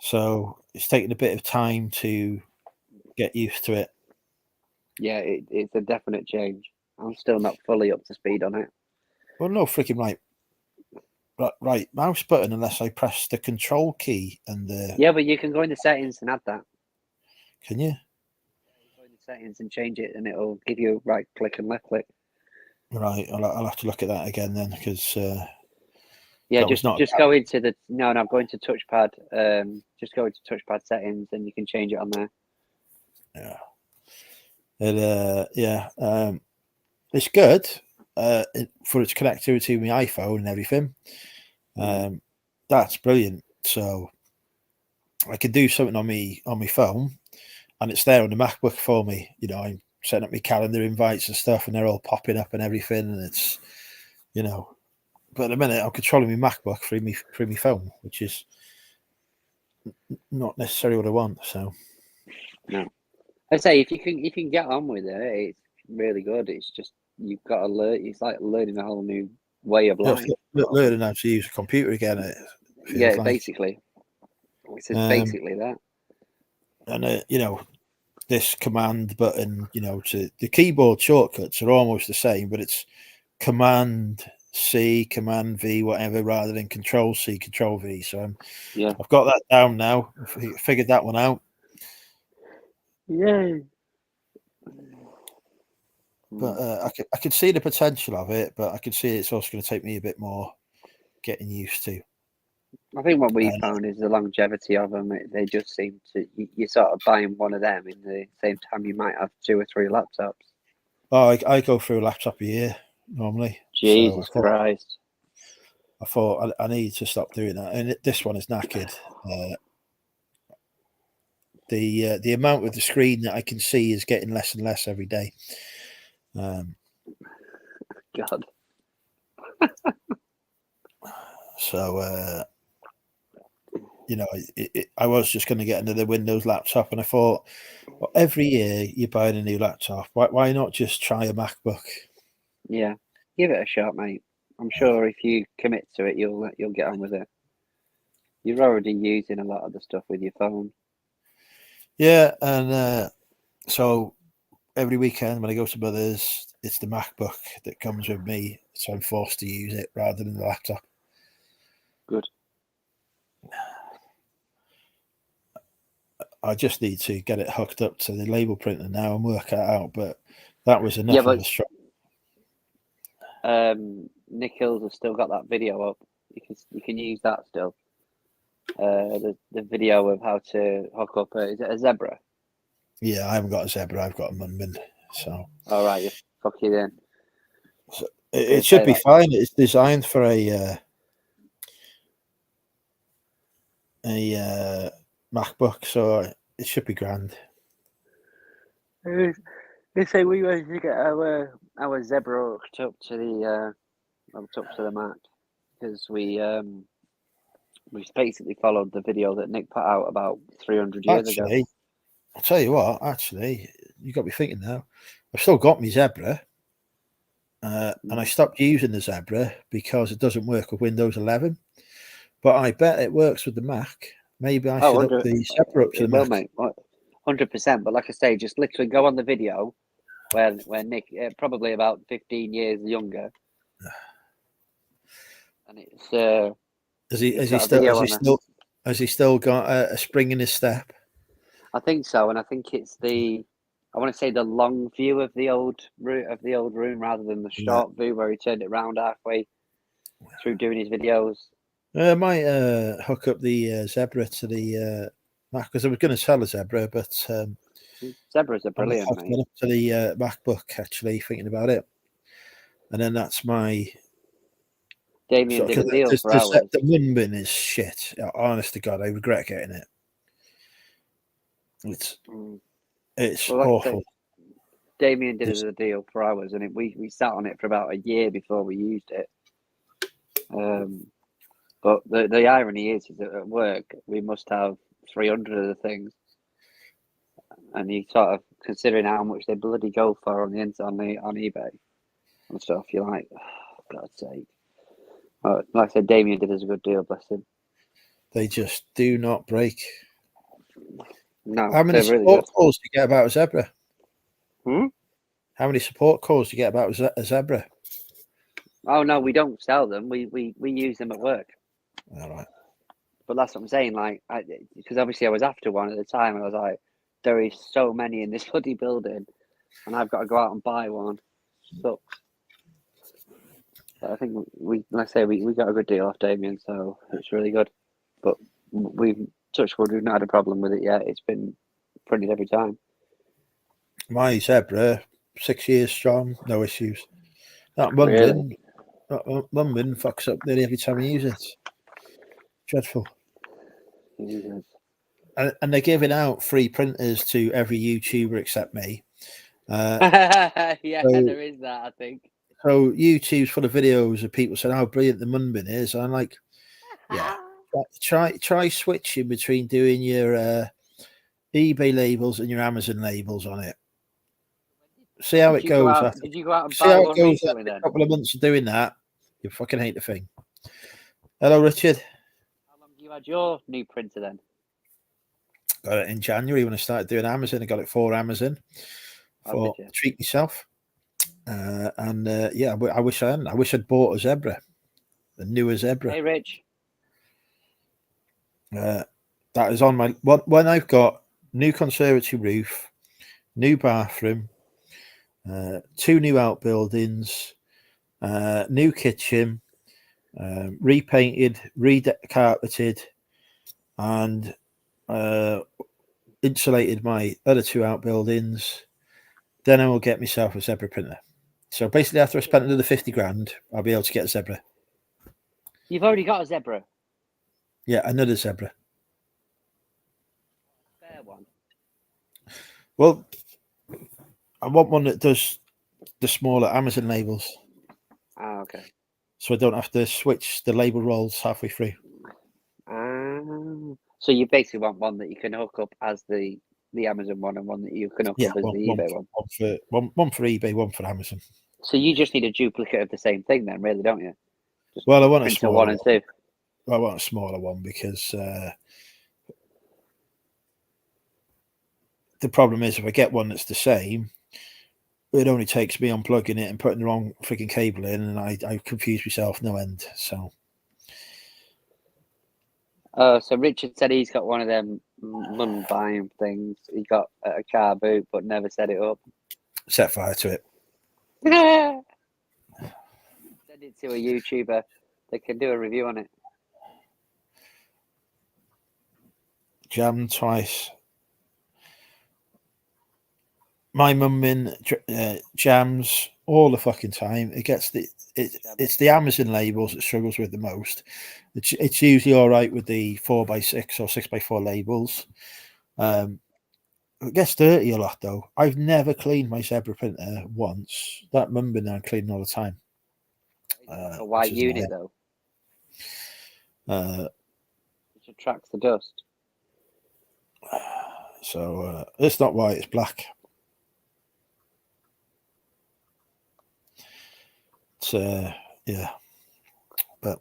so it's taking a bit of time to get used to it. Yeah, it's a definite change. I'm still not fully up to speed on it. Well, no freaking right mouse button unless I press the control key and the. Yeah, but you can go into settings and add that. Can you? Go into settings and change it, and it'll give you right click and left click. Right, I'll have to look at that again then because. Yeah, just go into the go into touchpad. Just go into touchpad settings, and you can change it on there. Yeah. It's good for its connectivity with my iPhone and everything. That's brilliant. So I can do something on my phone, and it's there on the MacBook for me. I'm setting up my calendar invites and stuff, and they're all popping up and everything, and it's But at the minute, I'm controlling my MacBook through my phone, which is not necessarily what I want. So, no, I say if you can get on with it, it's really good. It's just you've got to learn. It's like learning a whole new way of life. Learning how to use a computer again. Yeah, basically, it's basically that. And this command button, to the keyboard shortcuts are almost the same, but it's Command C, Command V, whatever, rather than Control C, Control V. So I've got that down now. I figured that one out. Yeah. But I could see the potential of it, but I could see it's also going to take me a bit more getting used to. I think what we found is the longevity of them. They just seem to you sort of buying one of them in the same time you might have 2 or 3 laptops. Oh, I go through a laptop a year normally. Jesus Christ! I thought I need to stop doing that, and this one is knackered. The amount of the screen that I can see is getting less and less every day. God. So I was just going to get another Windows laptop, and I thought, well, every year you're buying a new laptop. Why not just try a MacBook? Yeah, give it a shot, mate. I'm sure if you commit to it, you'll get on with it. You're already using a lot of the stuff with your phone. Yeah, and so every weekend when I go to Mother's, it's the MacBook that comes with me, so I'm forced to use it rather than the laptop. Good. I just need to get it hooked up to the label printer now and work it out, but that was enough of a struggle. Nick Hills has still got that video up. You can use that still. The video of how to hook up is it a Zebra? Yeah, I haven't got a Zebra. I've got a Munman. So. All right, you fuck it in. So it should be fine. It's designed for a MacBook, so it should be grand. They say we wanted to get our Zebra hooked up to the Up to the mark because we basically followed the video that Nick put out about 300 years ago. Actually, I'll tell you what. Actually, you got me thinking now. I've still got my Zebra, and I stopped using the Zebra because it doesn't work with Windows 11. But I bet it works with the Mac. Maybe I should up the Zebra up to the Mac. Mate, 100%. But like I say, just literally go on the video where Nick, probably about 15 years younger, and it's has he still got a spring in his step? I think so, and I think it's I want to say the long view of the old room rather than the short view where he turned it round halfway through doing his videos. I might hook up the Zebra to the Mac because I was going to sell a Zebra, but Zebras are brilliant, I've gone up to the MacBook actually thinking about it, and then that's my. Damien did a deal for hours. The Munbin is shit. Honest to God, I regret getting it. It's awful. Damien did a deal for hours, and we sat on it for about a year before we used it. But the irony is that at work we must have 300 of the things, and you sort of considering how much they bloody go for on eBay and stuff. You're like, oh, God's sake. Like I said, Damien did us a good deal, bless him. They just do not break. No, how many support calls do you get about a Zebra? How many support calls do you get about a Zebra? Oh no, we don't sell them. We use them at work. All right. But that's what I'm saying. Like, because obviously I was after one at the time, and I was like, there is so many in this bloody building, and I've got to go out and buy one. Sucks. But I think we got a good deal off Damien, so it's really good. But we've touched wood, we've not had a problem with it yet. It's been printed every time. My Zebra, 6 years strong, no issues. That Munbin fucks up nearly every time I use it. Dreadful. Jesus. And they're giving out free printers to every YouTuber except me. There is that, I think. So YouTube's full of videos of people saying how brilliant the Munbin is. And I'm like, yeah, try switching between doing your eBay labels and your Amazon labels on it. See how it goes. Did you go out and buy one recently then? A couple of months of doing that, you fucking hate the thing. Hello, Richard. How long have you had your new printer then? Got it in January when I started doing Amazon. I got it for Amazon for treat myself. I wish I hadn't. I wish I'd bought a Zebra, a newer Zebra. Hey, Rich. That is on my when I've got new conservatory roof, new bathroom, 2 new outbuildings, new kitchen, repainted, carpeted, and insulated my other 2 outbuildings. Then I will get myself a Zebra printer. So basically, after I spent another 50 grand, I'll be able to get a Zebra. You've already got a Zebra? Yeah, another Zebra. Fair one. Well, I want one that does the smaller Amazon labels. Ah, okay. So I don't have to switch the label rolls halfway through. So you basically want one that you can hook up as the Amazon one, and one that you can hook up as the eBay one. One for eBay, one for Amazon. So you just need a duplicate of the same thing then, really, don't you? Just I want a smaller one and 2. I want a smaller one because the problem is if I get one that's the same, it only takes me unplugging it and putting the wrong freaking cable in, and I confuse myself no end. So. So Richard said he's got one of them buying things. He got at a car boot, but never set it up. Set fire to it. Send it to a YouTuber. They can do a review on it. Jammed twice. My Munbin jams all the fucking time. It gets it's the Amazon labels that struggles with the most. It's usually all right with the 4x6 or 6x4 labels. It gets dirty a lot though. I've never cleaned my Zebra printer once. That Munbin I'm cleaning all the time. A white which is unit though, which attracts the dust. So it's not white; it's black. It's yeah, but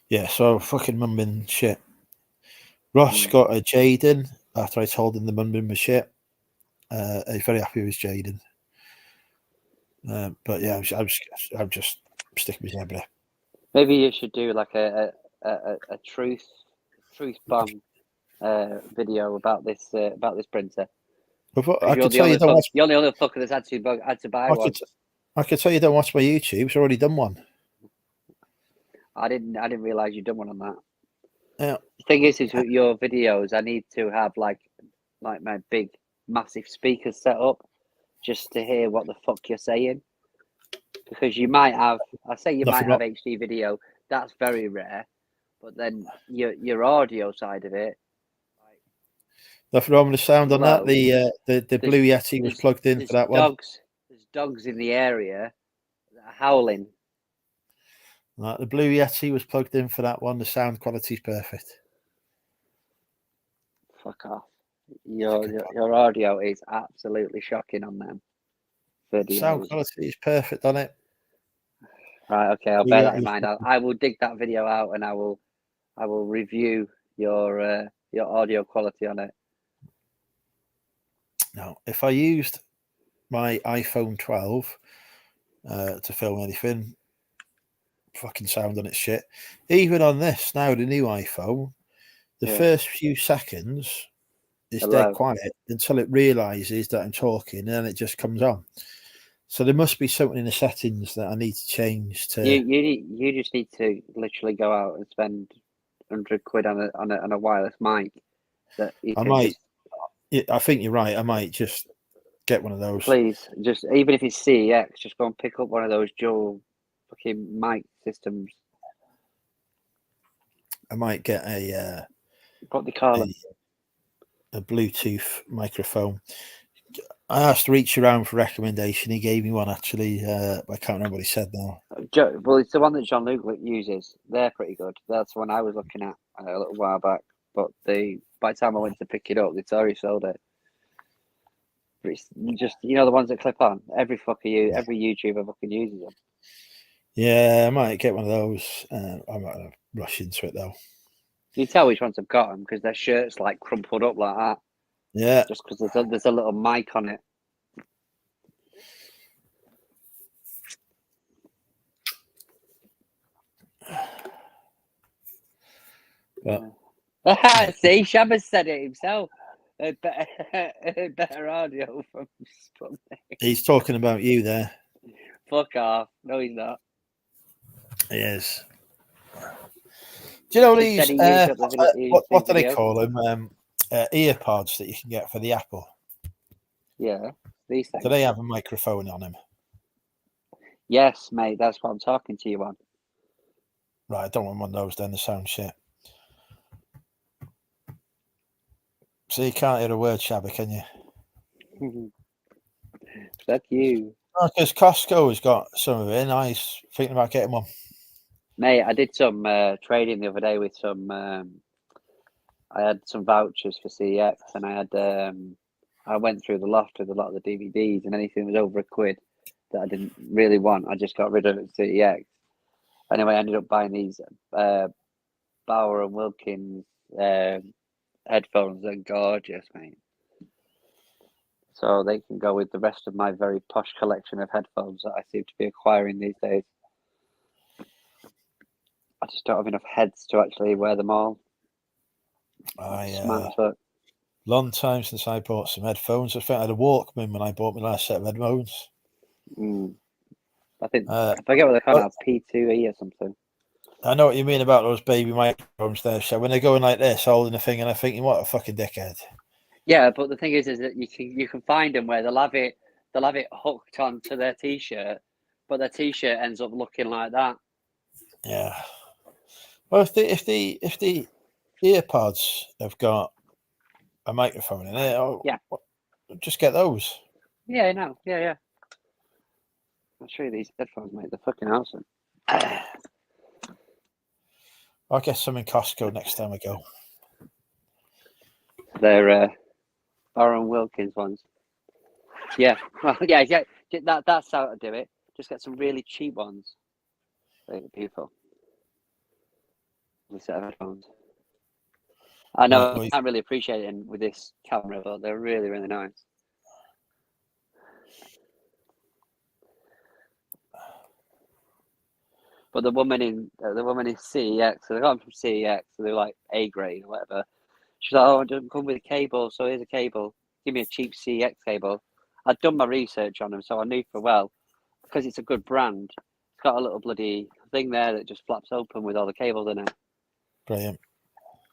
yeah. So fucking mum bin shit. Ross got a Jaden after I told him the mum bin was shit. He's very happy with Jaden. But yeah, I'm just sticking with zebra. Maybe you should do like a truth bomb video about this printer. I could tell you You're the only fucker that's had to buy one. I could tell you don't watch my YouTube. It's already done one. I didn't realize you'd done one on that. Yeah. The thing is with your videos, I need to have like my big massive speakers set up just to hear what the fuck you're saying. Because you might have, might have HD video. That's very rare. But then your audio side of it. Nothing wrong with the sound on that. The Blue Yeti was plugged in for that one. There's dogs in the area that are howling. Right, the Blue Yeti was plugged in for that one. The sound quality's perfect. Fuck off. Your audio is absolutely shocking on them videos. Sound quality is perfect on it. Right, okay, I'll bear that in mind. I will dig that video out and I will review your audio quality on it. Now, if I used my iPhone 12 to film anything, fucking sound on its shit. Even on this now, the new iPhone, the first few seconds is dead quiet until it realizes that I'm talking, and then it just comes on. So there must be something in the settings that I need to change. You just need to literally go out and spend £100 on a wireless mic. That you I think you're right. I might just get one of those. Please, just even if it's CEX, just go and pick up one of those dual fucking mic systems. I might get a what they call them? A Bluetooth microphone. I asked Reach around for recommendation. He gave me one actually. I can't remember what he said now. Well, it's the one that John Luke uses. They're pretty good. That's the one I was looking at a little while back. But by the time I went to pick it up, they'd already sold it. But it's just the ones that clip on. Every YouTuber fucking uses them. Yeah, I might get one of those. I'm not gonna rush into it though. You can tell which ones have got them because their shirt's like crumpled up like that. Yeah. Just because there's a little mic on it. Well, see, Shabba said it himself. Better audio from Sputnik. He's talking about you there. Fuck off. No, he's not. He is. Do you know these? What do they call them? Earpods that you can get for the Apple. Yeah, these things. Do they have a microphone on them? Yes, mate. That's what I'm talking to you on. Right, I don't want one of those. Then the sound shit. So you can't hear a word, Shabba, can you? Fuck you. Because Costco has got some of it. I was thinking about getting one. Mate, I did some trading the other day with some. I had some vouchers for CEX, and I had. I went through the loft with a lot of the DVDs, and anything that was over £1 that I didn't really want, I just got rid of it at CEX. Anyway, I ended up buying these Bauer and Wilkins headphones. They're gorgeous, mate. So they can go with the rest of my very posh collection of headphones that I seem to be acquiring these days. I just don't have enough heads to actually wear them all. Long time since I bought some headphones. I think I had a Walkman when I bought my last set of headphones. I think I forget what they're called now, P2E or something. I know what you mean about those baby microphones there. So when they're going like this, holding the thing, and I'm thinking, what a fucking dickhead. Yeah, but the thing is that you can find them where they'll have it hooked onto their t-shirt, but their t-shirt ends up looking like that. Yeah. Well, if the earpods have got a microphone in it, just get those. Yeah, no, yeah. I'll show you these headphones, mate. They're fucking awesome. I'll get some in Costco next time I go. They're Oren Wilkins ones. Yeah, well, yeah. That's how to do it. Just get some really cheap ones. They're beautiful. This set of headphones. I know Well, I can't really appreciate it with this camera, but they're really, really nice. But the woman in CEX, so they got them from CEX, so they're like A grade or whatever. She's like, "Oh, it doesn't come with a cable, so here's a cable. Give me a cheap CEX cable." I'd done my research on them, so I knew for well because it's a good brand. It's got a little bloody thing there that just flaps open with all the cables in it. brilliant.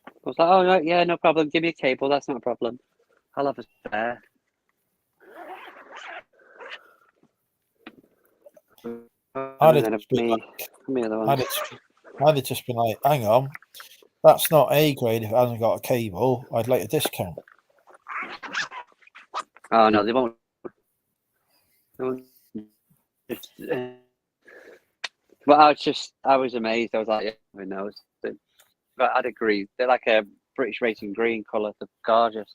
I was like, "Oh, right, yeah, no problem. Give me a cable. That's not a problem. I'll have a spare." I'd And then have been me other I'd ones. have just been like, hang on, that's not A grade if it hasn't got a cable. I'd like a discount. Oh no, they won't. But I was amazed. I was like, yeah, who knows? But I'd agree. They're like a British racing green colour. They're gorgeous.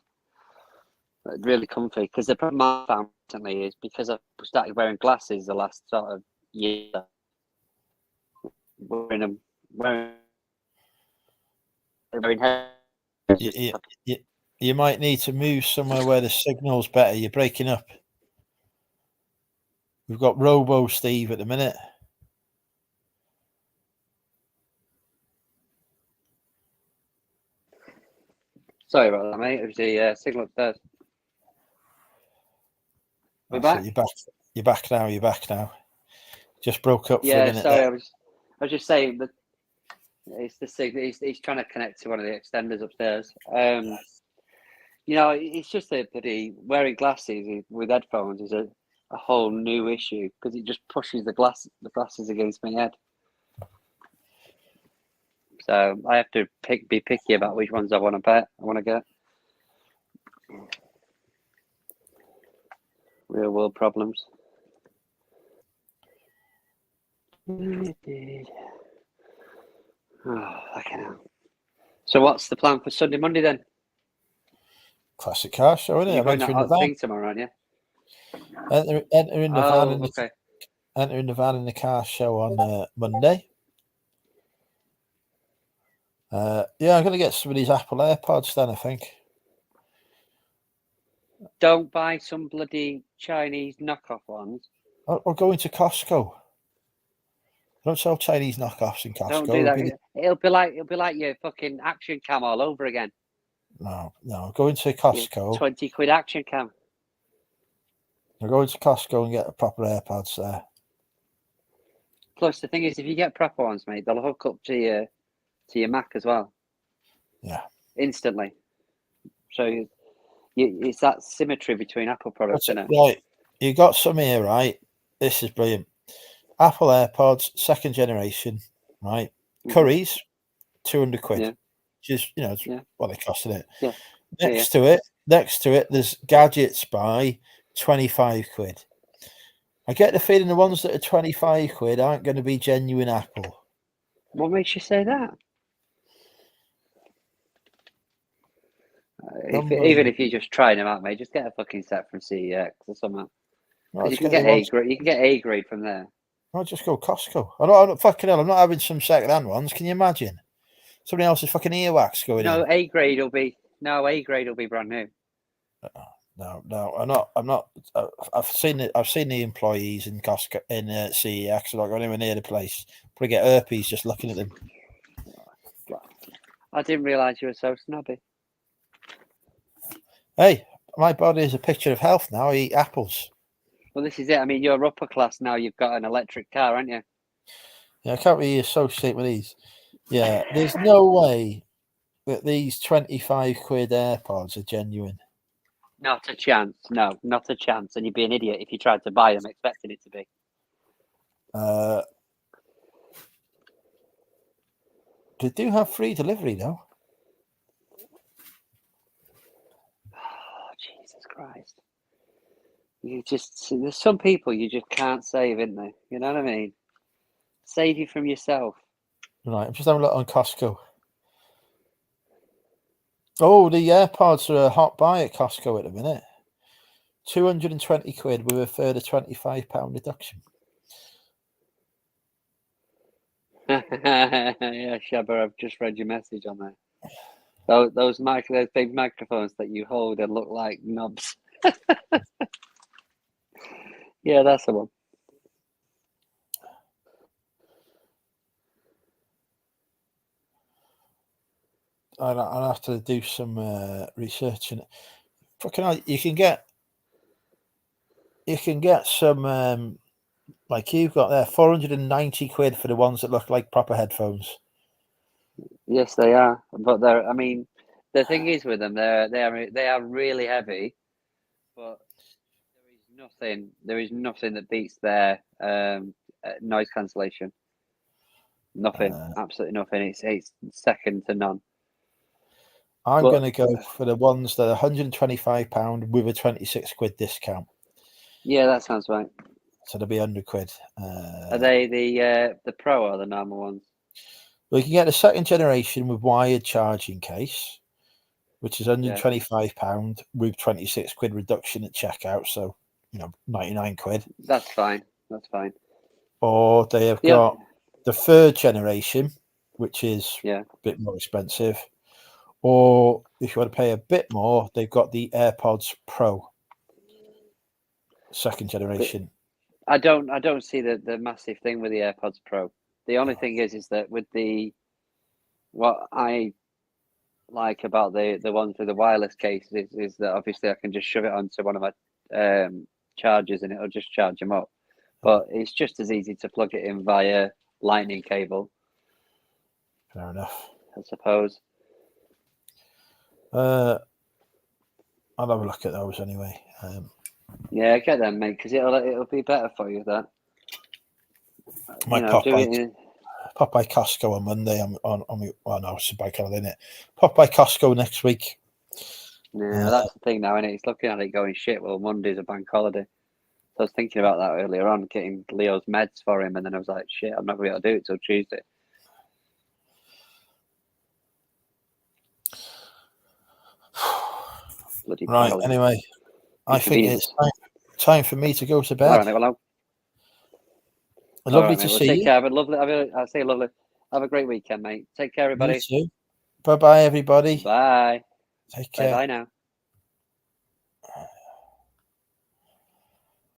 They're really comfy. Because the problem I found recently is because I started wearing glasses the last sort of year. Wearing You might need to move somewhere where the signal's better. You're breaking up. We've got Robo Steve at the minute. Sorry about that, mate. It was the signal upstairs. We're back. You're back now. You're back now. Just broke up for a minute. Sorry. There. I was just saying that it's the signal. He's trying to connect to one of the extenders upstairs. It's just that wearing glasses with headphones is a whole new issue because it just pushes the glasses against my head. So I have to be picky about which ones I want to get. Real world problems. Oh, fucking hell. So what's the plan for Sunday, Monday then? Classic car show, isn't it? You're going to that thing tomorrow, aren't you? Enter in the van. Okay. Enter in the van in the car show on Monday. I'm going to get some of these Apple AirPods then, I think. Don't buy some bloody Chinese knockoff ones. We're going to Costco. Don't sell Chinese knockoffs in Costco. Don't do that. It'll be like your fucking action cam all over again. No. Going to Costco. 20 quid action cam. We're going to Costco and get the proper AirPods there. Plus, the thing is, if you get proper ones, mate, they'll hook up to your Mac as well. Yeah. Instantly. So it's that symmetry between Apple products, isn't it? Right. You got some here, right? This is brilliant. Apple AirPods, second generation, right? Mm-hmm. Curry's, 200 quid. Yeah. Which is, what they costed it. Yeah. Next to it, there's Gadgets by 25 quid. I get the feeling the ones that are 25 quid aren't going to be genuine Apple. What makes you say that? Even if you're just trying them out, mate, just get a fucking set from CEX or something. You can get A grade. You can get A grade from there. I'll just go Costco. I'm not fucking hell. I'm not having some second-hand ones. Can you imagine? Somebody else's fucking earwax going in. No, A grade will be brand new. No, I'm not. I've seen the employees in Costco in CEX. I'm not going anywhere near the place. Probably get herpes just looking at them. I didn't realise you were so snobby. Hey, my body is a picture of health now. I eat apples. Well, this is it. I mean, you're upper class now. You've got an electric car, aren't you? Yeah, I can't really associate with these. Yeah, there's no way that these 25 quid AirPods are genuine. Not a chance. No, not a chance. And you'd be an idiot if you tried to buy them expecting it to be. They do have free delivery, though. Oh, Jesus Christ. there's some people you just can't save, isn't there? You know what I mean? Save you from yourself. Right, I'm just having a look on Costco. Oh, the AirPods are a hot buy at Costco at the minute. 220 quid with a further £25 reduction. Yeah, Shabba, I've just read your message on there. Those big microphones that you hold and look like knobs. Yeah, that's the one. I'll have to do some research in it. Fucking hell, you can get some like you've got there, 490 quid for the ones that look like proper headphones. Yes, they are. But I mean, the thing is with them, they are really heavy, but there is nothing that beats their noise cancellation. Nothing, absolutely nothing. It's second to none. I'm going to go for the ones that are £125 with a 26 quid discount. Yeah, that sounds right. So they'll be 100 quid. Are they the Pro or the normal ones? Well, you can get the second generation with wired charging case, which is £125 with 26 quid reduction at checkout. So, 99 quid. That's fine. That's fine. Or they have got the third generation, which is a bit more expensive. Or if you want to pay a bit more, they've got the AirPods Pro, second generation. But I don't see the massive thing with the AirPods Pro. The only thing is that with what I like about the ones with the wireless case is that obviously I can just shove it onto one of my chargers and it'll just charge them up. But it's just as easy to plug it in via lightning cable. Fair enough. I suppose. I'll have a look at those anyway. Yeah, get them, mate, because it'll be better for you. That pop by Costco on Monday. It's a bank holiday, isn't it? Pop by Costco next week. Yeah, that's the thing now, isn't it? It's looking at it going shit. Well, Monday's a bank holiday. So I was thinking about that earlier on, getting Leo's meds for him, and then I was like, shit, I'm not going to be able to do it till Tuesday. Bloody right, belly. Anyway, I think it's time for me to go to bed. All right, well, lovely to see you. Take care. I'll say lovely. Have a great weekend, mate. Take care, everybody. You too. Bye-bye, everybody. Bye. Take care. Bye now.